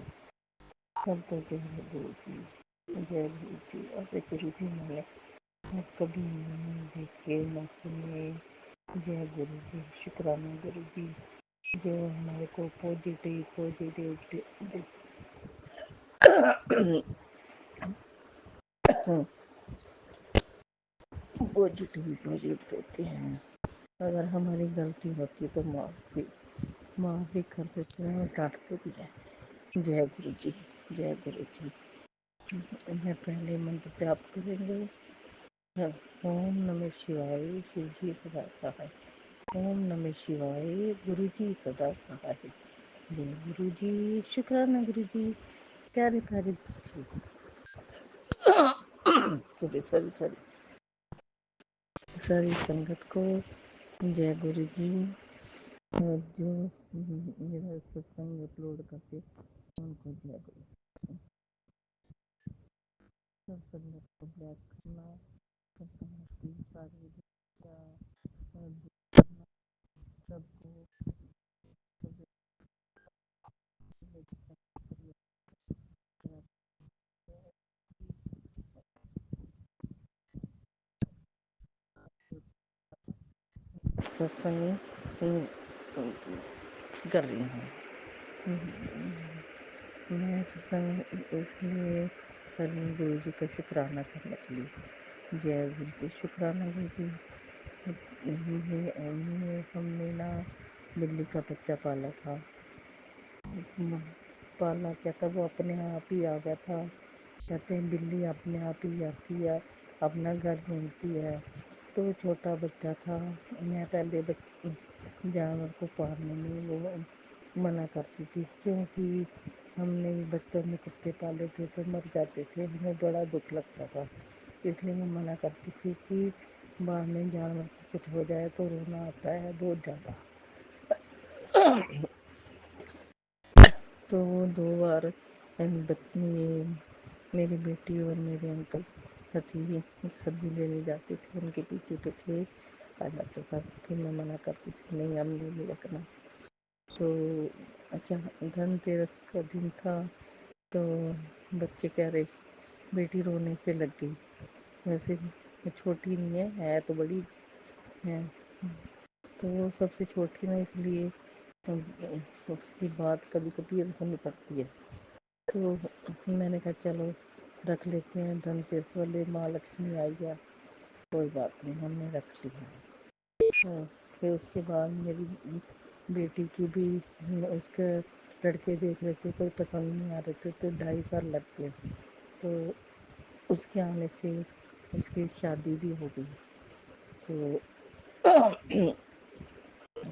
सब तो प्यारे गुरु जी। जय गुरु जी। ऐसे गुरु जी मैंने कभी नहीं देखे न सुने। जय गुरु जी, शुक्राना गुरु जी जो हमारे को पॉजिटिव पॉजिटिव पॉजिटिव पॉजिटिव देते हैं। अगर हमारी गलती होती तो माफ़ भी कर देते हैं और डांटते भी हैं। जय गुरु जी, जय गुरु जी। मैं पहले मंत्र जाप करेंगे। हाँ, ओम नमः शिवाय, शिव जी सदा सहाय। ओम नमः शिवाय, गुरु जी सदा सहाय। जय गुरु जी, शुक्राना गुरु जी, प्यारे प्यारे गुरु जी। सारी संगत को जय गुरु जी। और जो मेरा सत्संग अपलोड करते उनको जय गुरु। सब संगत को ब्लैक करना, सब संगत की सारी सबको सत्संग कर रही हूँ। मैं सत्संग इसलिए कर रही हूँ गुरु जी का शुक्राना करने के लिए। जय गुरु जी, शुक्राना गुरु जी। ये हमने ना बिल्ली का बच्चा पाला था। पाला क्या था, वो अपने आप ही आ गया था। कहते हैं बिल्ली अपने आप ही आती है, अपना घर ढूंढती है। तो छोटा बच्चा था। मैं पहले जानवर को पालने में वो मना करती थी, क्योंकि हमने बचपन में कुत्ते पाले थे तो मर जाते थे, हमें बड़ा दुख लगता था। इसलिए मैं मना करती थी कि बाद में जानवर को कुछ हो जाए तो रोना आता है बहुत ज़्यादा। तो वो 2 बार मेरी बेटी और मेरे अंकल पति सब्जी लेने जाते थे, उनके पीछे पीछे आ जाता था। फिर मैं मना करती थी, नहीं हमने नहीं रखना। तो अच्छा, धनतेरस का दिन था तो बच्चे कह रहे, बेटी रोने से लग गई। वैसे छोटी नहीं है तो बड़ी है, तो वो सबसे छोटी ना, इसलिए उसकी बात कभी कभी सुननी पड़ती है। तो मैंने कहा चलो रख लेते हैं, धनतेरस वाले माँ लक्ष्मी आई है, कोई बात नहीं, हमने रख लिया। फिर उसके बाद मेरी बेटी की भी उसके लड़के देख रहे थे, कोई पसंद नहीं आ रहे थे, तो 2.5 साल लग गए। तो उसके आने से उसकी शादी भी हो गई। तो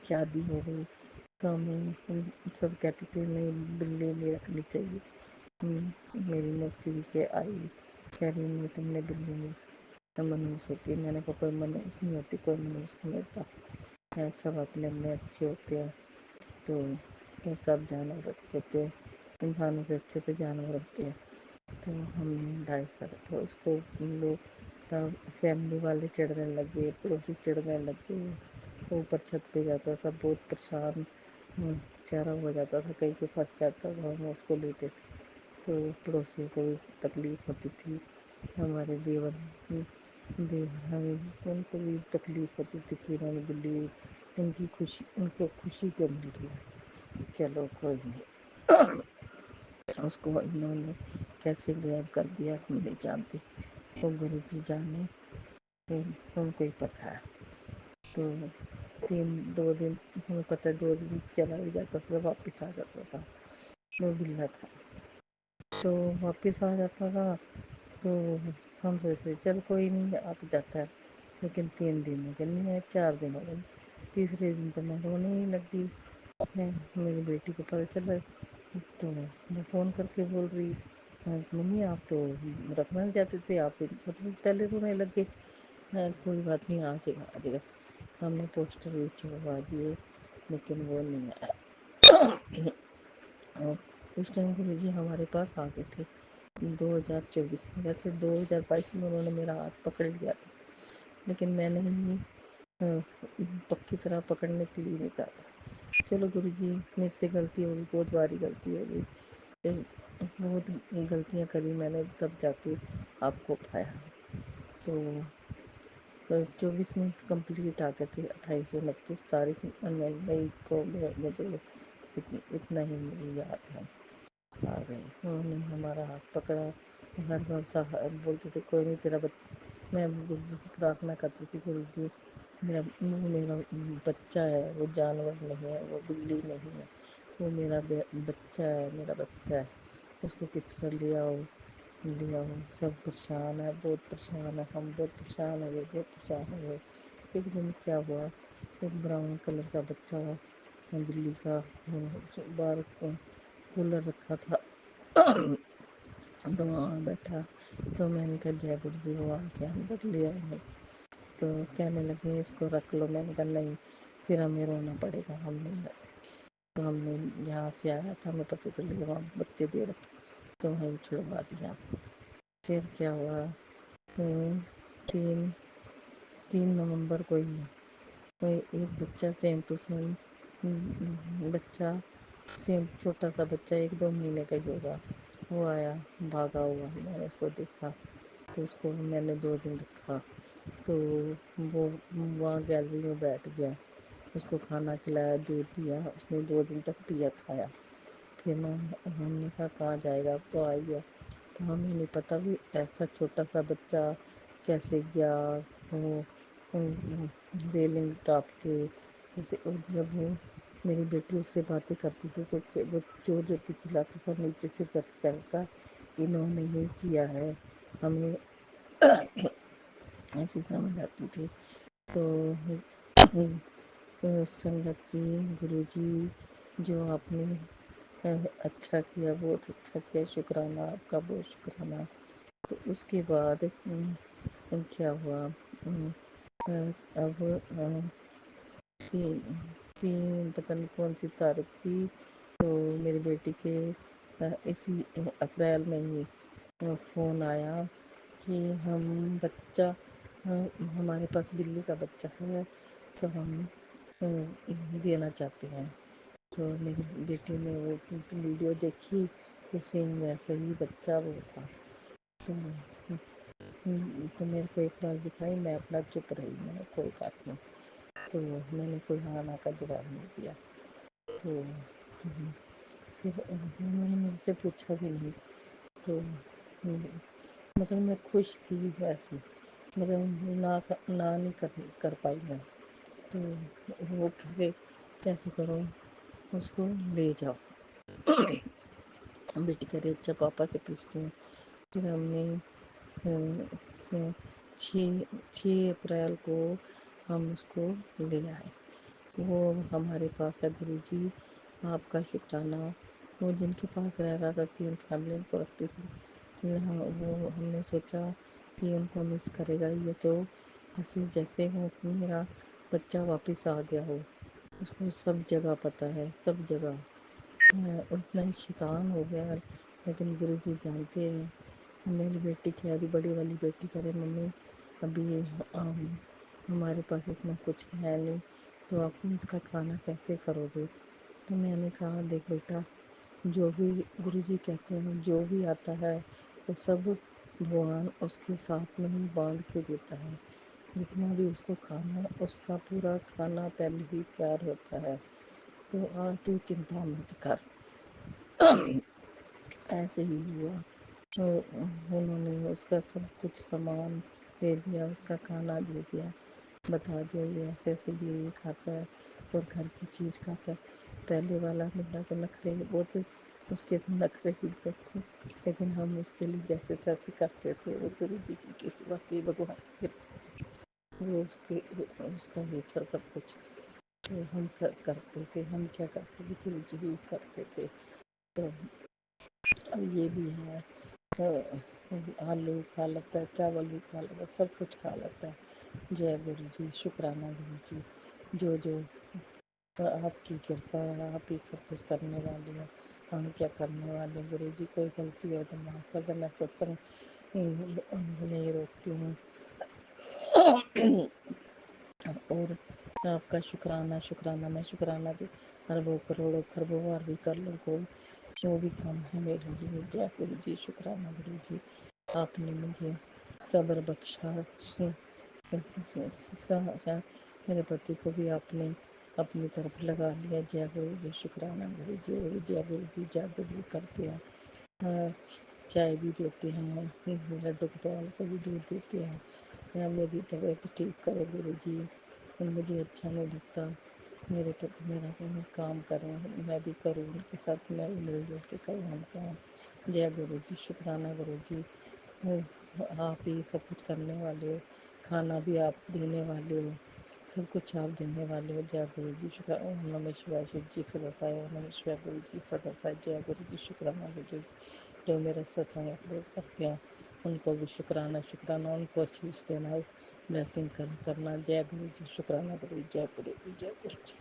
शादी हो गई तो हम सब कहते थे नहीं बिल्ली नहीं रखनी चाहिए। मेरी मौसी भी के आई, कह रही नहीं तुमने बिल्ली नहीं मनहूस होती है। मैंने कहा कोई मनहूस नहीं होती, कोई मनहूस नहीं होता है, सब अपने अपने अच्छे होते हैं। तो क्या सब जानवर अच्छे होते हैं, इंसानों से अच्छे तो जानवर होते हैं। तो हमने 2.5 साल रखा उसको। हम लोग फैमिली वाले चिढ़ने लगे, पड़ोसी चिढ़ने लगे। ऊपर छत पे जाता था, बहुत परेशान बेचारा हो जाता था, कहीं से फंस जाता था, हम उसको लेते थे। तो पड़ोसियों को भी तकलीफ होती थी, हमारे देवर हमें उनको भी तकलीफ होती थी कि उन्होंने बिल्ली, उनकी खुशी उनको खुशी क्यों मिल रही है। चलो कोई नहीं, उसको इन्होंने कैसे गायब कर दिया हम नहीं जानते, वो गुरु जी जाने, उनको ही पता है। तो 2 दिन हमें पता है, 2 दिन चला भी जाता था, वापस आ जाता था। वो बिल्ला था तो वापस आ जाता था। तो हम सोचते चल कोई नहीं आ तो जाता है, लेकिन 3 दिन हो गए नहीं आए, 4 दिन हो गए। तीसरे दिन तो मैं रोने ही लगी है। मेरी बेटी को पता चला तो मैं फ़ोन करके बोल रही मम्मी आप तो रखना चाहते थे, आप सबसे पहले रोने लगे। कोई बात नहीं, आ जाएगा आ जाएगा। हमने पोस्टर भी छपवा दिए, लेकिन वो नहीं आया। और उस टाइम गुरु जी हमारे पास आ गए थे 2024 में। वैसे 2022 में उन्होंने मेरा हाथ पकड़ लिया था, लेकिन मैंने ही पक्की तरह पकड़ने के लिए नहीं कहा था। चलो गुरु जी मेरे से गलती होगी, बहुत बारी गलती होगी, बहुत गलतियाँ करी मैंने, तब जाके आपको पाया। तो 24 में कंप्लीट आ गए थे, 28-29 तारीख मई को मुझे इतना ही मुझे याद है, आ गए। उन्होंने हमारा हाथ पकड़ा, हर बार बोलते थे कोई नहीं तेरा मैं गुरु जी से प्रार्थना करती थी, गुरु जी मेरा मेरा बच्चा है, वो जानवर नहीं है, वो बिल्ली नहीं है, वो मेरा बच्चा है, मेरा बच्चा है, उसको किस तरह ले आओ। सब परेशान है, बहुत परेशान है, हम बहुत परेशान हो गए, बहुत परेशान हो गए। एक दिन क्या हुआ, एक ब्राउन कलर का बच्चा बिल्ली का बाहर कूलर रखा था, तो वहाँ बैठा। तो मैंने कहा जय गुरु जी, वो आके अंदर ले आए हैं। तो कहने लगे इसको रख लो, मैंने कहा नहीं, फिर हमें रोना पड़ेगा, हम नहीं रख। तो हमने यहाँ से आया था, हमें पता चल वहाँ बच्चे दे रखे, तो वहीं छुड़वा दिया। फिर क्या हुआ, 3 नवंबर को ही कोई एक बच्चा सेम टू सेम बच्चा, सेम छोटा सा बच्चा 1-2 महीने का ही होगा, वो आया भागा हुआ। मैंने उसको देखा तो उसको मैंने 2 दिन रखा। तो वो वहाँ गैलरी में बैठ गया, उसको खाना खिलाया, दूध दिया, उसने 2 दिन तक पिया खाया। फिर हमने कहा कहाँ जाएगा, अब तो आ ही गया। तो हमें नहीं पता भी ऐसा छोटा सा बच्चा कैसे गया, वो रेलिंग टॉप के कैसे। और जब वो मेरी बेटी उससे बातें करती थी तो वो जोर जोर की चिल्लाता था, नीचे से करता इन्होंने ही किया है, हमें ऐसी समझ आती थी। तो संगत जी, गुरु जी, जो आपने अच्छा किया, बहुत अच्छा किया, शुक्राना आपका, बहुत शुक्राना। तो उसके बाद क्या हुआ, अब तीन तीन पता नहीं कौन सी तारीख थी, तो मेरी बेटी के इसी अप्रैल में ही फ़ोन आया कि हम बच्चा हमारे पास बिल्ली का बच्चा है, तो हम देना चाहते हैं। तो मेरी बेटी ने वो वीडियो देखी, तो सेम वैसे ही बच्चा वो था। तो तो मेरे को एक बार दिखाई, मैं अपना चुप रही, मैंने कोई बात नहीं। तो मैंने कोई हाँ ना का जवाब नहीं दिया। तो फिर उन्होंने मुझसे पूछा भी नहीं। तो मतलब मैं खुश थी वैसे, मतलब ना नहीं कर पाई मैं। तो वो कह रहे कैसे करो, उसको ले जाओ। बेटी कह रही अच्छा पापा से पूछती हूँ। फिर हमने 6 अप्रैल को हम उसको ले आए। वो हमारे पास है गुरुजी, आपका शुक्राना। वो जिनके पास रह रहा था 3 फैमिली को रखती थी, यहाँ वो हमने सोचा कि उनको मिस करेगा ये, तो ऐसे जैसे वो मेरा बच्चा वापस आ गया हो। उसको सब जगह पता है, सब जगह उतना ही शैतान हो गया है, लेकिन गुरुजी जानते हैं। मेरी बेटी कह रही, बड़ी वाली बेटी कह रही मम्मी अभी हमारे पास इतना कुछ है नहीं, तो आप इसका खाना कैसे करोगे। तो मैंने कहा देख बेटा, जो भी गुरुजी कहते हैं, जो भी आता है वो सब भगवान उसके साथ में ही बांध के देता है। जितना भी उसको खाना है उसका पूरा खाना पहले ही तैयार होता है, तो आज तू चिंता मत कर। ऐसे ही हुआ, तो उन्होंने उसका सब कुछ सामान दे दिया, उसका खाना दे दिया, बता दिया ये ऐसे ऐसे ये खाता है और घर की चीज़ खाता है। पहले वाला मेरा तो नखरे बहुत, उसके तो नखरे ही बहुत थे, लेकिन हम उसके लिए जैसे तैसे करते थे। वो गुरु जी की कृपा थी, भगवान की कृपा, वो उसका ही था सब कुछ। तो हम करते थे, हम क्या करते थे, गुरु जी ही करते थे। तो अब ये भी है, तो आलू खा लेता है, चावल भी खा लेता है, सब कुछ खा लेता है। जय गुरु जी, शुक्राना गुरु जी, जो जो आपकी कृपा है, आप ही सब कुछ करने वाले हैं, हम क्या करने वाले। गुरु जी कोई गलती हो तो माफ़ कर देना, सत्संग नहीं रोकती हूँ। और आपका शुक्राना शुक्राना, मैं शुक्राना भी अरबों करोड़ों खरबों बार भी कर लूँ, कोई जो भी काम है मेरे लिए। जय गुरु जी, शुक्राना गुरु जी, आपने मुझे सब्र बख्शा। मेरे पति को भी आपने अपनी तरफ लगा लिया। जय गुरु जी, शुक्राना गुरु जी, जय गुरु जी, जय गुरु जी करते हैं। चाय भी देते हैं, लड्डू गोपाल को भी दूध देते हैं। या मेरी तबीयत ठीक करे गुरु जी, मुझे अच्छा नहीं लगता, मेरे पति मेरा काम करें, मैं भी करूँ उनके साथ, मैं भी मिलजुल के करूँ हम काम। जय गुरु जी, शुक्राना गुरु जी, आप ही सब कुछ करने वाले हो, खाना भी आप देने वाले हो, सब कुछ आप देने वाले हो। जय गुरु जी, शुक्राना। ओम नमः शिवाय, शिव जी सदा साय, ओम नमः शिवाय, गुरु जी सदा साय। जय गुरु जी, शुक्राना गुरु जी, जो मेरा सत्संग अपलोड करते हैं उनको भी शुक्राना शुक्राना, उनको आशीष देना, ब्लेसिंग करना। जय गुरु जी, शुक्राना गुरु जी, जय गुरु जी, जय गुरु जी।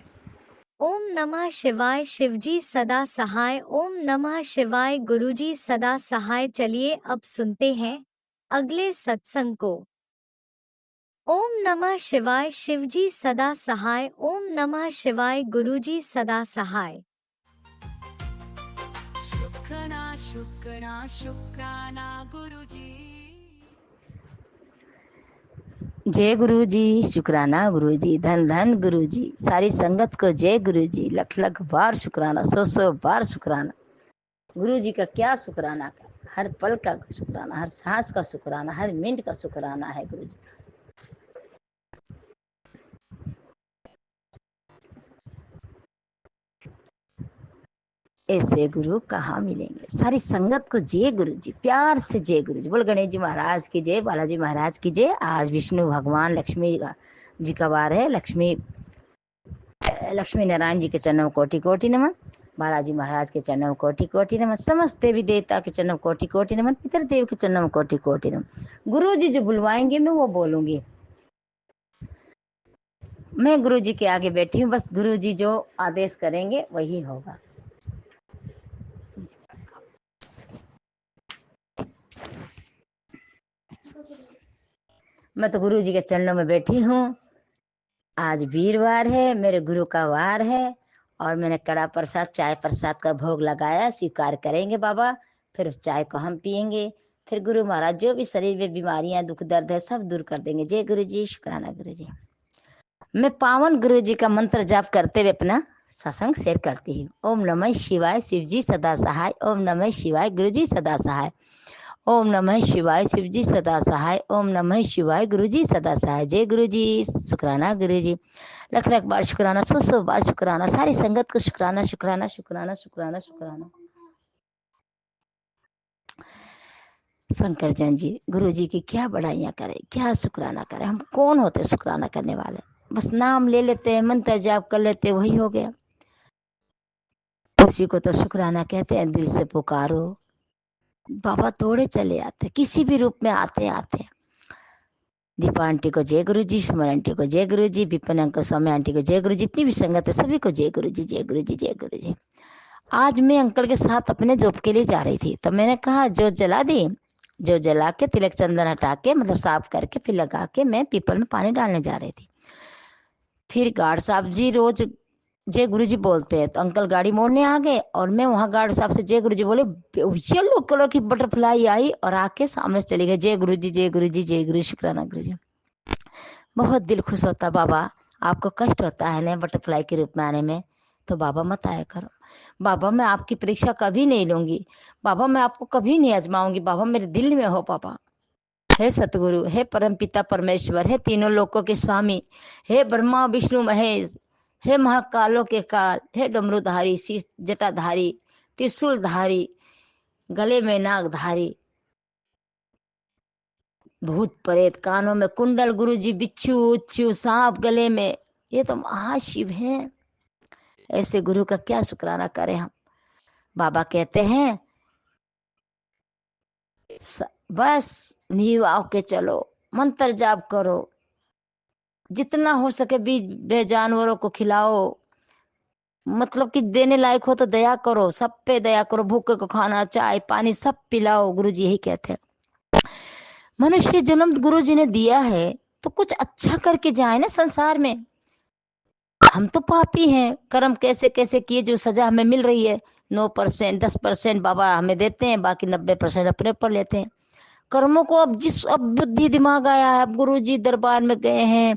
ओम नमः शिवाय, शिवजी सदा सहाय। ओम नमः शिवाय, गुरुजी सदा सहाय। चलिए अब सुनते हैं अगले सत्संग को। ओम नमः शिवाय, शिवजी सदा सहाय। ओम नमः शिवाय, गुरुजी सदा सहाय। शुक्राना शुक्राना शुक्राना गुरुजी। जय गुरु जी, शुक्राना गुरु जी, धन धन गुरु जी, सारी संगत को जय गुरु जी, लख लख बार शुक्राना, 100 बार शुक्राना। गुरु जी का क्या शुक्राना का, हर पल का शुक्राना, हर सांस का शुक्राना, हर मिनट का शुक्राना है गुरु जी। ऐसे गुरु कहाँ मिलेंगे। सारी संगत को जय गुरु जी, प्यार से जय गुरु जी। बोल गणेश जी महाराज की जय, बालाजी महाराज की जय। आज विष्णु भगवान लक्ष्मी जी का वार है। लक्ष्मी नारायण जी के चरणों कोटि कोटि नमन, बालाजी महाराज के चरणों कोटि कोटि नमन, समस्त देवी देवता के चरणों कोटि कोटि नमन, पितर देव के चरणों कोटि कोटि नमन। गुरु जी जो बुलवाएंगे मैं वो बोलूंगी। मैं गुरु जी के आगे बैठी हूँ, बस गुरु जी जो आदेश करेंगे वही होगा। मैं तो गुरु जी के चरणों में बैठी हूँ। आज वीरवार है, मेरे गुरु का वार है, और मैंने कड़ा प्रसाद चाय प्रसाद का भोग लगाया। स्वीकार करेंगे बाबा, फिर उस चाय को हम पियेंगे। फिर गुरु महाराज जो भी शरीर में बीमारियां दुख दर्द है सब दूर कर देंगे। जय गुरु जी, शुक्राना गुरु जी। मैं पावन गुरु जी का मंत्र जाप करते हुए अपना सत्संग शेयर करती हूँ। ओम नमः शिवाय, शिव जी सदा सहाय। ओम नमः शिवाय, गुरु जी सदा सहाय। ओम नमः शिवाय, शिव जी सदा सहाय। ओम नमः शिवाय, गुरु जी सदा सहाय। जय गुरु जी, शुक्राना गुरु जी, लख लख बार शुक्राना, सौ सौ बार शुक्राना, सारी संगत को शुक्राना शुक्राना शुक्राना शुक्राना शुक्राना। शंकर जैन जी, गुरु जी की क्या बड़ाइयाँ करें, क्या शुक्राना करें। हम कौन होते शुक्राना करने वाले? बस नाम ले लेते हैं, मंत्र जाप कर लेते हैं, वही हो गया। उसी को तो शुक्राना कहते हैं। दिल से पुकारो, बाबा तोड़े चले आते, किसी भी रूप में आते आते। दीपा आंटी को जय गुरु जी, सुमन आंटी को जय गुरु जी, विपिन अंकल, स्वामी आंटी को जय गुरु जी, जितनी भी संगत है सभी को जय गुरु जी, जय गुरु जी, जय गुरु जी। आज मैं अंकल के साथ अपने जॉब के लिए जा रही थी, तो मैंने कहा जो जला दी, जो जला के तिलक चंदन हटा के मतलब साफ करके फिर लगा के मैं पीपल में पानी डालने जा रही थी। फिर गार्ड साहब जी रोज जय गुरु जी बोलते हैं, तो अंकल गाड़ी मोड़ने आ गए और मैं वहां गार्ड साहब से जय गुरु जी बोले। येलो कलर की बटरफ्लाई आई और आके सामने से चली गई। जय गुरु जी, जय गुरु जी, जय गुरु जी, शुक्राना गुरु जी। बहुत दिल खुश होता। बाबा आपको कष्ट होता है ना बटरफ्लाई के रूप में आने में, तो बाबा मत आया करो। बाबा मैं आपकी परीक्षा कभी नहीं लूंगी, बाबा मैं आपको कभी नहीं आजमाऊंगी, बाबा मेरे दिल में हो बाबा। हे सतगुरु, हे परम पिता परमेश्वर, हे तीनों लोकों के स्वामी, हे ब्रह्मा विष्णु महेश, हे महाकालों के काल, हे डमरूधारी, शीश जटाधारी, त्रिशूलधारी, गले में नागधारी, भूत प्रेत कानों में कुंडल, गुरु जी बिच्छू उच्छू सांप गले में, ये तो महाशिव हैं। ऐसे गुरु का क्या शुक्राना करें हम। बाबा कहते हैं बस नींव आओ के चलो, मंत्र जाप करो, जितना हो सके बीज बे जानवरों को खिलाओ, मतलब कि देने लायक हो तो दया करो, सब पे दया करो, भूखे को खाना चाय पानी सब पिलाओ। गुरु जी यही कहते हैं। मनुष्य जन्म गुरु जी ने दिया है तो कुछ अच्छा करके जाए ना संसार में। हम तो पापी हैं, कर्म कैसे कैसे किए जो सजा हमें मिल रही है। 9% 10% बाबा हमें देते हैं, बाकी 90% अपने ऊपर लेते हैं कर्मों को। अब बुद्धि दिमाग आया है, अब गुरु जी दरबार में गए हैं,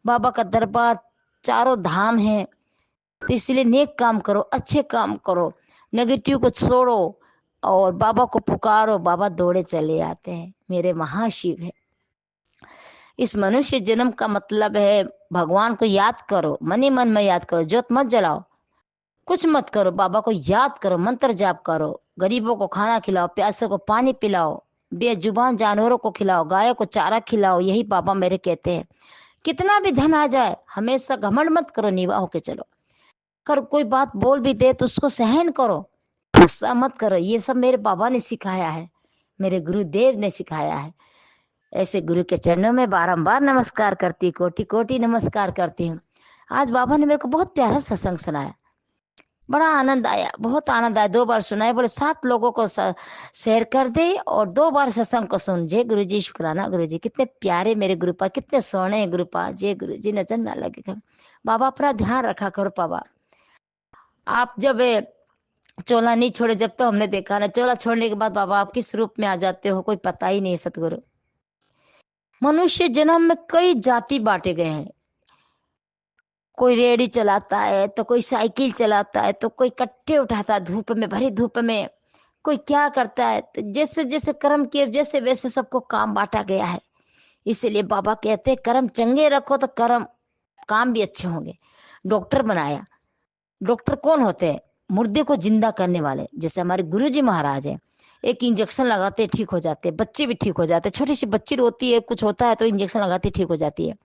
बाबा का दरबार चारों धाम है, तो इसलिए नेक काम करो, अच्छे काम करो, नेगेटिव को छोड़ो और बाबा को पुकारो। बाबा दौड़े चले आते हैं, मेरे महाशिव है। इस मनुष्य जन्म का मतलब है भगवान को याद करो, मन ही मन में याद करो, ज्योत मत जलाओ, कुछ मत करो, बाबा को याद करो, मंत्र जाप करो, गरीबों को खाना खिलाओ, प्यासों को पानी पिलाओ, बेजुबान जानवरों को खिलाओ, गायों को चारा खिलाओ। यही बाबा मेरे कहते हैं। कितना भी धन आ जाए हमेशा घमंड मत करो, निवाह होके चलो। कर कोई बात बोल भी दे तो उसको सहन करो, गुस्सा मत करो। ये सब मेरे बाबा ने सिखाया है, मेरे गुरुदेव ने सिखाया है। ऐसे गुरु के चरणों में बारंबार नमस्कार करती, कोटि कोटि नमस्कार करती हूँ। आज बाबा ने मेरे को बहुत प्यारा सत्संग सुनाया, बड़ा आनंद आया, बहुत आनंद आया। 2 बार सुनाए, बोले 7 लोगों को शेयर कर दे और 2 बार सत्संग को सुन। जय गुरु जी, शुक्राना गुरु जी, कितने प्यारे मेरे गुरुपा, कितने सोने गुरुपा। जय गुरु जी, नजर ना लगे। बाबा अपना ध्यान रखा करो। बाबा आप जब चोला नहीं छोड़े, जब तो हमने देखा ना, चोला छोड़ने के बाद बाबा आप किस रूप में आ जाते हो कोई पता ही नहीं। सतगुरु, मनुष्य जन्म में कई जाति बांटे गए हैं। कोई रेडी चलाता है तो कोई साइकिल चलाता है, तो कोई कट्टे उठाता है धूप में, भरी धूप में, कोई क्या करता है। तो जैसे जैसे कर्म किए वैसे वैसे सबको काम बांटा गया है। इसीलिए बाबा कहते हैं कर्म चंगे रखो तो कर्म काम भी अच्छे होंगे। डॉक्टर बनाया, डॉक्टर कौन होते हैं? मुर्दे को जिंदा करने वाले। जैसे हमारे गुरुजी महाराज हैं, एक इंजेक्शन लगाते ठीक हो जाते, बच्चे भी ठीक हो जाते। छोटी सी बच्ची रोती है, कुछ होता है तो इंजेक्शन लगाते ठीक हो जाती है।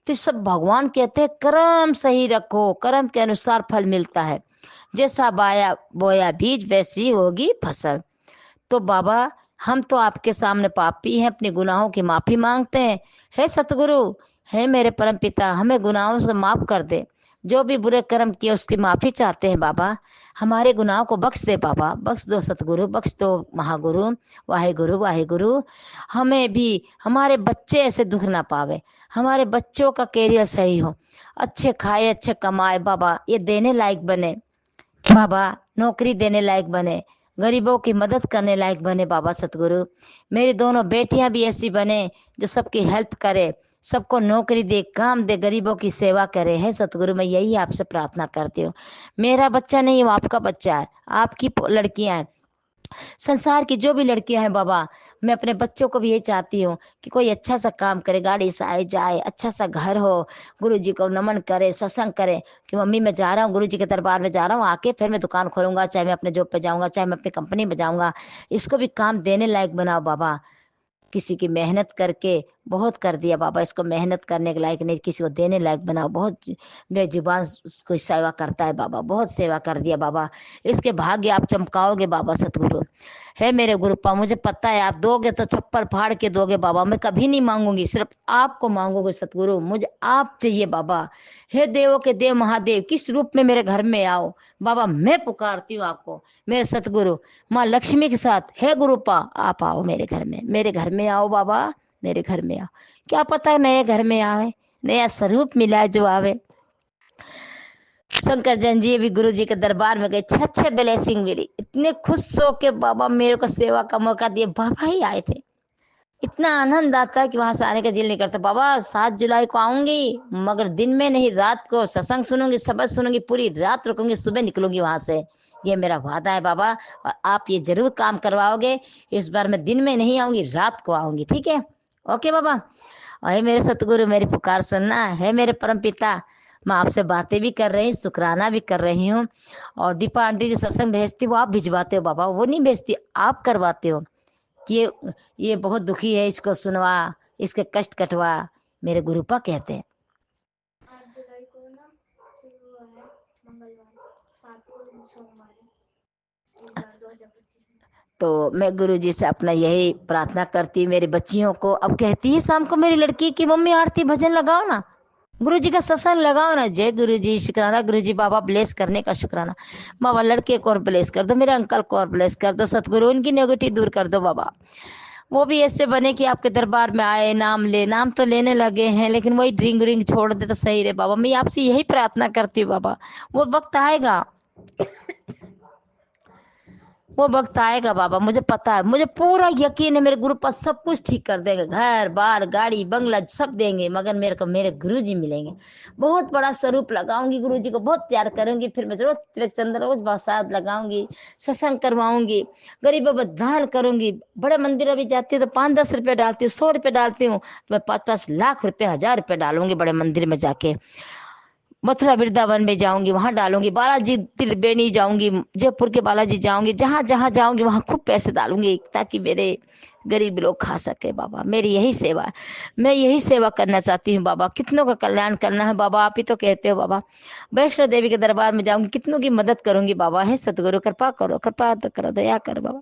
तो सब भगवान कहते हैं कर्म सही रखो, कर्म के अनुसार फल मिलता है। जैसा बोया बीज वैसी होगी फसल। तो बाबा हम तो आपके सामने पापी हैं, अपने गुनाहों की माफी मांगते हैं। हे सतगुरु, हे मेरे परम पिता, हमें गुनाहों से माफ कर दे। जो भी बुरे कर्म किए उसकी माफी चाहते हैं बाबा, हमारे गुनाहों को बख्श दे बाबा, बख्श दो सतगुरु, बख्श दो महागुरु। वाहे गुरु वाहे गुरु। हमें भी हमारे बच्चे ऐसे दुख ना पावे, हमारे बच्चों का कैरियर सही हो, अच्छे खाए अच्छे कमाए बाबा, ये देने लायक बने बाबा, नौकरी देने लायक बने, गरीबों की मदद करने लायक बने बाबा सतगुरु। मेरी दोनों बेटियां भी ऐसी बने जो सबकी हेल्प करे, सबको नौकरी दे, काम दे, गरीबों की सेवा करे। है सतगुरु, मैं यही आपसे प्रार्थना करती हूँ। मेरा बच्चा नहीं, वो आपका बच्चा है, आपकी लड़कियां हैं, संसार की जो भी लड़कियां हैं बाबा, मैं अपने बच्चों को भी यही चाहती हूँ कि कोई अच्छा सा काम करे, गाड़ी से आए जाए, अच्छा सा घर हो, गुरु जी को नमन करे, सत्संग करे कि मम्मी मैं जा रहा हूँ गुरु जी के दरबार में जा रहा हूँ, आके फिर मैं दुकान खोलूंगा, चाहे मैं अपने जॉब पे जाऊंगा, चाहे मैं अपनी कंपनी में जाऊंगा। इसको भी काम देने लायक बनाओ बाबा। किसी की मेहनत करके बहुत कर दिया बाबा, इसको मेहनत करने के लायक नहीं, किसी को देने लायक बनाओ। बहुत बेजुबान कोई सेवा करता है बाबा, बहुत सेवा कर दिया बाबा, इसके भाग्य आप चमकाओगे बाबा सतगुरु। है मेरे गुरुपा, मुझे पता है आप दोगे तो छप्पर फाड़ के दोगे बाबा, मैं कभी नहीं मांगूंगी, सिर्फ आपको मांगोगे सतगुरु, मुझे आप चाहिए बाबा। हे देवों के देव महादेव, किस रूप में मेरे घर में आओ बाबा, मैं पुकारती हूँ आपको मेरे सतगुरु। माँ लक्ष्मी के साथ हे गुरुपा आप आओ मेरे घर में, मेरे घर में आओ बाबा, मेरे घर में आओ। क्या पता नए घर में आवे, नया स्वरूप मिला है जो आवे। शंकर जैन जी भी गुरु जी के दरबार में गए, अच्छे ब्लेसिंग मिली, इतने खुश हो के बाबा मेरे को सेवा का मौका दिए, बाबा ही आए थे। इतना आनंद आता है कि वहां से आने का दिल नहीं करता। बाबा 7 जुलाई को आऊंगी, मगर दिन में नहीं, रात को सत्संग सुनूंगी, सबक सुनूंगी, पूरी रात रुकूंगी, सुबह निकलूंगी वहां से, ये मेरा वादा है बाबा। और आप ये जरूर काम करवाओगे। इस बार मैं दिन में नहीं आऊंगी, रात को आऊंगी, ठीक है? ओके बाबा। और हे मेरे सतगुरु, मेरी पुकार सुनना है मेरे परम पिता। मैं आपसे बातें भी कर रही हूँ, शुक्राना भी कर रही हूँ। और दीपा आंटी जो सत्संग भेजती वो आप भिजवाते हो बाबा, वो नहीं भेजती, आप करवाते हो कि ये बहुत दुखी है, इसको सुनवा, इसके कष्ट कटवा, मेरे गुरुपा कहते हैं। 8 जुलाई को ना शुरू हुआ है, मंगलवार 7 को सोमवार है, इस बार 2025 तो मैं गुरु जी से अपना यही प्रार्थना करती हूँ। मेरी बच्चियों को अब कहती है शाम को मेरी लड़की की मम्मी आरती भजन लगाओ ना, गुरु जी का सत्संग लगाओ ना। जय गुरु जी, शुक्राना गुरु जी, बाबा ब्लेस करने का शुक्राना बाबा। लड़के को और ब्लेस कर दो, मेरे अंकल को और ब्लेस कर दो सतगुरु, उनकी नेगेटिव दूर कर दो बाबा। वो भी ऐसे बने कि आपके दरबार में आए, नाम ले, नाम तो लेने लगे हैं लेकिन वही ड्रिंक ड्रिंक छोड़ दे तो सही रहे बाबा। मैं आपसे यही प्रार्थना करती हूँ बाबा, वो वक्त आएगा, वो वक्त आएगा बाबा, मुझे पता है, मुझे पूरा यकीन है मेरे गुरु पर सब कुछ ठीक कर देंगे, घर बार गाड़ी बंगला सब देंगे, मगर मेरे को मेरे गुरु जी मिलेंगे। बहुत बड़ा स्वरूप लगाऊंगी, गुरु जी को बहुत प्यार करूंगी, फिर मैं रोज तिलक चंद्र रोज प्रसाद लगाऊंगी, सत्संग करवाऊंगी, गरीबों पर दान करूंगी। बड़े मंदिर अभी जाती हूँ तो 5-10 रुपये डालती हूँ, 100 रुपये डालती हूँ, तो मैं 5-5 लाख रुपये 1000 रुपये डालूंगी बड़े मंदिर में जाके। मथुरा वृंदावन में जाऊंगी, वहां डालूंगी, बालाजी त्रिवेणी जाऊंगी, जयपुर के बालाजी जाऊंगी, जहां जहां जाऊंगी वहां खूब पैसे डालूंगी ताकि मेरे गरीब लोग खा सके बाबा। मेरी यही सेवा है, मैं यही सेवा करना चाहती हूँ बाबा। कितनों का कल्याण करना है बाबा, आप ही तो कहते हो बाबा। वैष्णो देवी के दरबार में जाऊंगी, कितनों की मदद करूंगी बाबा। है सतगुरु, कृपा करो, कृपा करो, दया करो बाबा।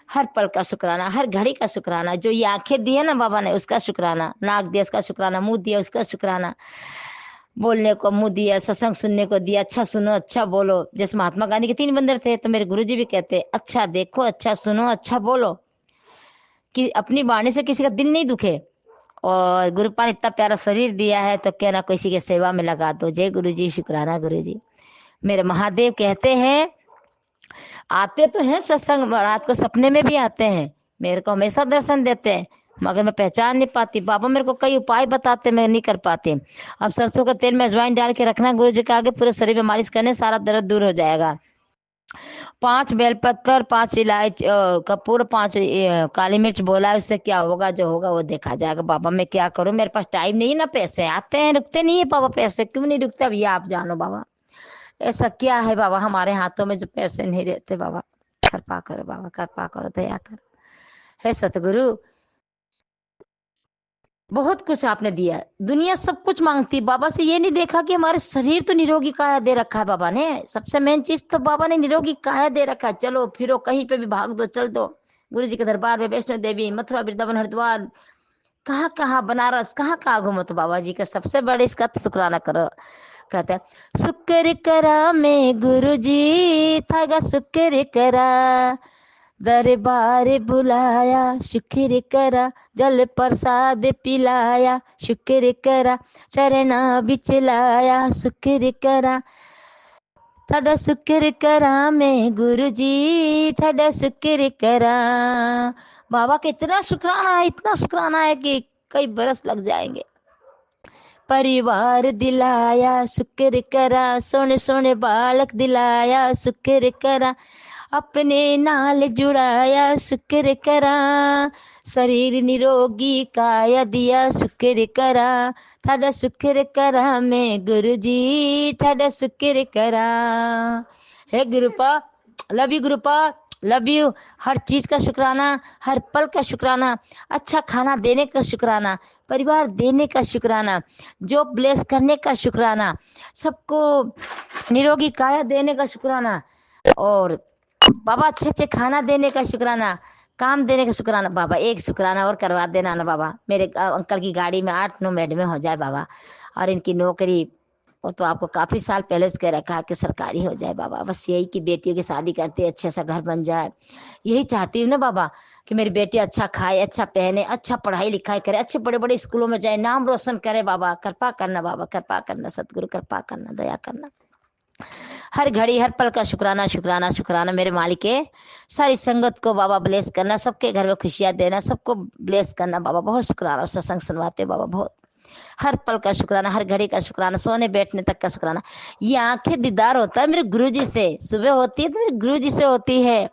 हर पल का शुक्राना, हर घड़ी का शुक्राना, जो ये आंखें दी है ना बाबा ने उसका शुक्राना, नाक दिया उसका शुक्राना, मुंह दिया उसका शुक्राना, बोलने को मुंह दिया, सत्संग सुनने को दिया, अच्छा सुनो अच्छा बोलो। जैसे महात्मा गांधी के 3 बंदर थे, तो मेरे गुरुजी भी कहते हैं अच्छा देखो, अच्छा सुनो, अच्छा बोलो, कि अपनी वाणी से किसी का दिल नहीं दुखे। और गुरुपा ने इतना प्यारा शरीर दिया है तो क्या ना किसी के सेवा में लगा दो। जय गुरु जी, शुक्राना गुरु जी। मेरे महादेव कहते हैं आते तो हैं सत्संग, रात को सपने में भी आते हैं, मेरे को हमेशा दर्शन देते हैं, मगर मैं पहचान नहीं पाती बाबा। मेरे को कई उपाय बताते, मैं नहीं कर पाती। अब सरसों का तेल में अजवाइन डाल के रखना गुरु जी के आगे, पूरे शरीर में मालिश करने, सारा दर्द दूर हो जाएगा। 5 बेलपत्र, 5 इलायची, कपूर, 5 काली मिर्च बोला है, उससे क्या होगा, जो होगा वो देखा जाएगा बाबा। मैं क्या करूं, मेरे पास टाइम नहीं है ना, पैसे आते हैं रुकते नहीं है बाबा। पैसे क्यों नहीं रुकते, अब ये आप जानो बाबा। ऐसा क्या है बाबा हमारे हाथों में जो पैसे नहीं रहते बाबा। कृपा करो बाबा, कृपा करो, दया करो। हे सतगुरु, बहुत कुछ आपने दिया, दुनिया सब कुछ मांगती बाबा से, ये नहीं देखा कि हमारे शरीर तो निरोगी काया दे रखा है बाबा ने। सबसे मेन चीज तो बाबा ने निरोगी काया दे रखा है। चलो फिरो, कहीं पे भी भाग दो, चल दो गुरु जी के दरबार में, वैष्णो देवी, मथुरा वृंदावन, हरिद्वार, कहाँ कहाँ, बनारस, कहाँ कहाँ घूमो, तो बाबा जी का सबसे बड़े इसका तो शुक्राना करो। कहते हैं शुक्र करा मैं गुरु जी थागा, शुक्र करा दरबार बुलाया, शुक्र करा जल प्रसाद पिलाया, शुक्र करा चरना बिच लाया, शुक्र करा थाड़ा शुक्र करा मैं गुरु जी, थाड़ा शुक्र करा। बाबा का इतना शुक्राना है, इतना शुक्राना है कि कई बरस लग जाएंगे। परिवार दिलाया, शुक्र करा, सोने सोने बालक दिलाया, शुक्र करा, अपने नाल जुड़ाया शुक्र करा, शरीर निरोगी काया दिया शुक्र करा, थाड़ा शुक्र करा मैं गुरु जी, थाड़ा शुक्र करा। हे गुरुपा, लव यू गुरुपा, लव यू। हर चीज का शुक्राना, हर पल का शुक्राना, अच्छा खाना देने का शुक्राना, परिवार देने का शुक्राना, जॉब ब्लेस करने का शुक्राना, सबको निरोगी काया देने का शुक्राना, और बाबा अच्छे अच्छे खाना देने का शुक्राना, काम देने का शुक्राना। बाबा एक शुक्राना और करवा देना ना बाबा, मेरे अंकल की गाड़ी में 8-9 मेड में हो जाए बाबा, और इनकी नौकरी वो तो आपको काफी साल पहले से कह रखा है कि सरकारी हो जाए बाबा। बस यही कि बेटियों की शादी करते अच्छे सा घर बन जाए, यही चाहती हूँ ना बाबा, कि मेरी बेटी अच्छा खाए, अच्छा पहने, अच्छा पढ़ाई लिखाई करे, अच्छे बड़े बड़े स्कूलों में जाए, नाम रोशन करे। बाबा कृपा करना, बाबा कृपा करना, सतगुरु कृपा करना, दया करना। हर घड़ी हर पल का शुक्राना शुक्राना शुक्राना मेरे मालिक है। सारी संगत को बाबा ब्लेस करना, सबके घर में खुशियां देना, सबको ब्लेस करना बाबा। बहुत शुक्राना, सत्संग सुनवाते बाबा, बहुत हर पल का शुक्राना, हर घड़ी का शुक्राना, सोने बैठने तक का शुक्राना। ये आंखें दीदार होता है मेरे गुरुजी से, सुबह होती है तो मेरे गुरुजी से होती है,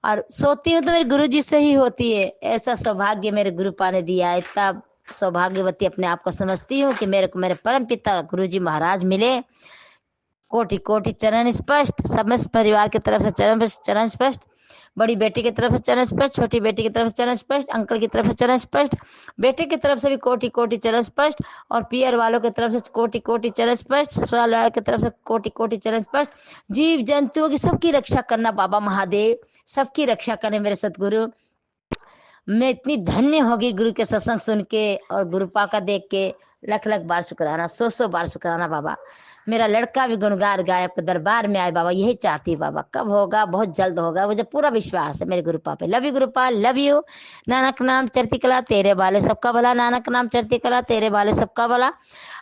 और सोती हूँ तो मेरे गुरुजी से ही होती है। ऐसा सौभाग्य मेरे गुरुपा ने दिया है। इतना सौभाग्यवती अपने आप को समझती हूँ कि मेरे को मेरे परम पिता गुरुजी महाराज मिले। कोटि कोटि चरण स्पष्ट, समस्त परिवार की तरफ से चरण स्पष्ट, बड़ी बेटी की तरफ से चरण स्पष्ट, छोटी बेटी की तरफ से चरण स्पष्ट, अंकल की तरफ से चरण स्पष्ट, बेटे की तरफ से भी कोटि कोटि चरण स्पष्ट, और पियर वालों की तरफ से कोटि कोटि चरण स्पष्ट, ससुराल वालों की तरफ से कोटि कोटि चरण स्पष्ट। जीव जंतुओं की सबकी रक्षा करना बाबा महादेव, सबकी रक्षा करें मेरे सतगुरु। मैं इतनी धन्य होगी गुरु के सत्संग सुन के और गुरुपा का देख के। लख लख बार शुक्राना, 100 बार शुक्राना बाबा। मेरा लड़का भी गुणगान गाए, आपके दरबार में आए बाबा, यही चाहती बाबा। कब होगा? बहुत जल्द होगा, मुझे पूरा विश्वास है मेरे गुरुपा पे। लव यू गुरुपा, लव यू। नानक नाम चढ़ती कला तेरे वाले सबका भला, नानक नाम चढ़ती कला तेरे वाले सबका भला।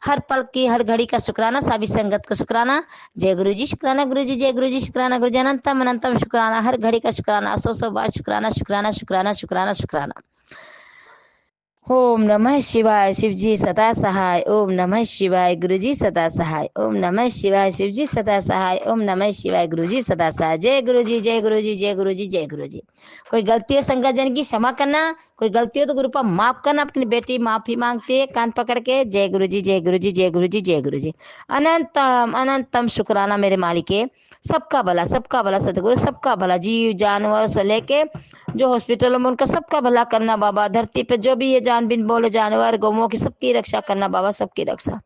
हर पल की हर घड़ी का शुक्राना, सभी संगत को शुक्राना। जय गुरु जी, शुक्राना गुरु जी, जय गुरु जी, शुक्राना गुरु जी, अनंतम अनंतम शुक्राना, हर घड़ी का शुक्राना, 100 बार शुक्राना शुक्राना शुक्राना शुक्राना शुक्राना। ओम नमः शिवाय, शिवजी सदा सहाय। ओम नमः शिवाय, गुरुजी सदा सहाय। ओम नमः शिवाय, शिवजी सदा सहाय। ओम नमः शिवाय, गुरुजी सदा सहाय। जय गुरुजी, जय गुरुजी, जय गुरुजी, जय गुरुजी। कोई गलती हो संगत जन की क्षमा करना, कोई गलती हो तो गुरुपा माफ करना। अपनी बेटी माफी मांगती है कान पकड़ के। जय गुरुजी, जय गुरुजी, जय गुरुजी, जय गुरुजी। अनंतम अनंतम शुक्राना मेरे मालिके। सबका भला, सबका भला सतगुरु, सबका भला। जीव जानवर से लेके जो हॉस्पिटलों में उनका सबका भला करना बाबा। धरती पे जो भी ये जान बिन बोले जानवर गौमों की सबकी रक्षा करना बाबा, सबकी रक्षा।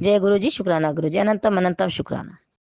जय गुरु जी, शुक्राना गुरु जी, अनंतम अनंतम शुक्राना।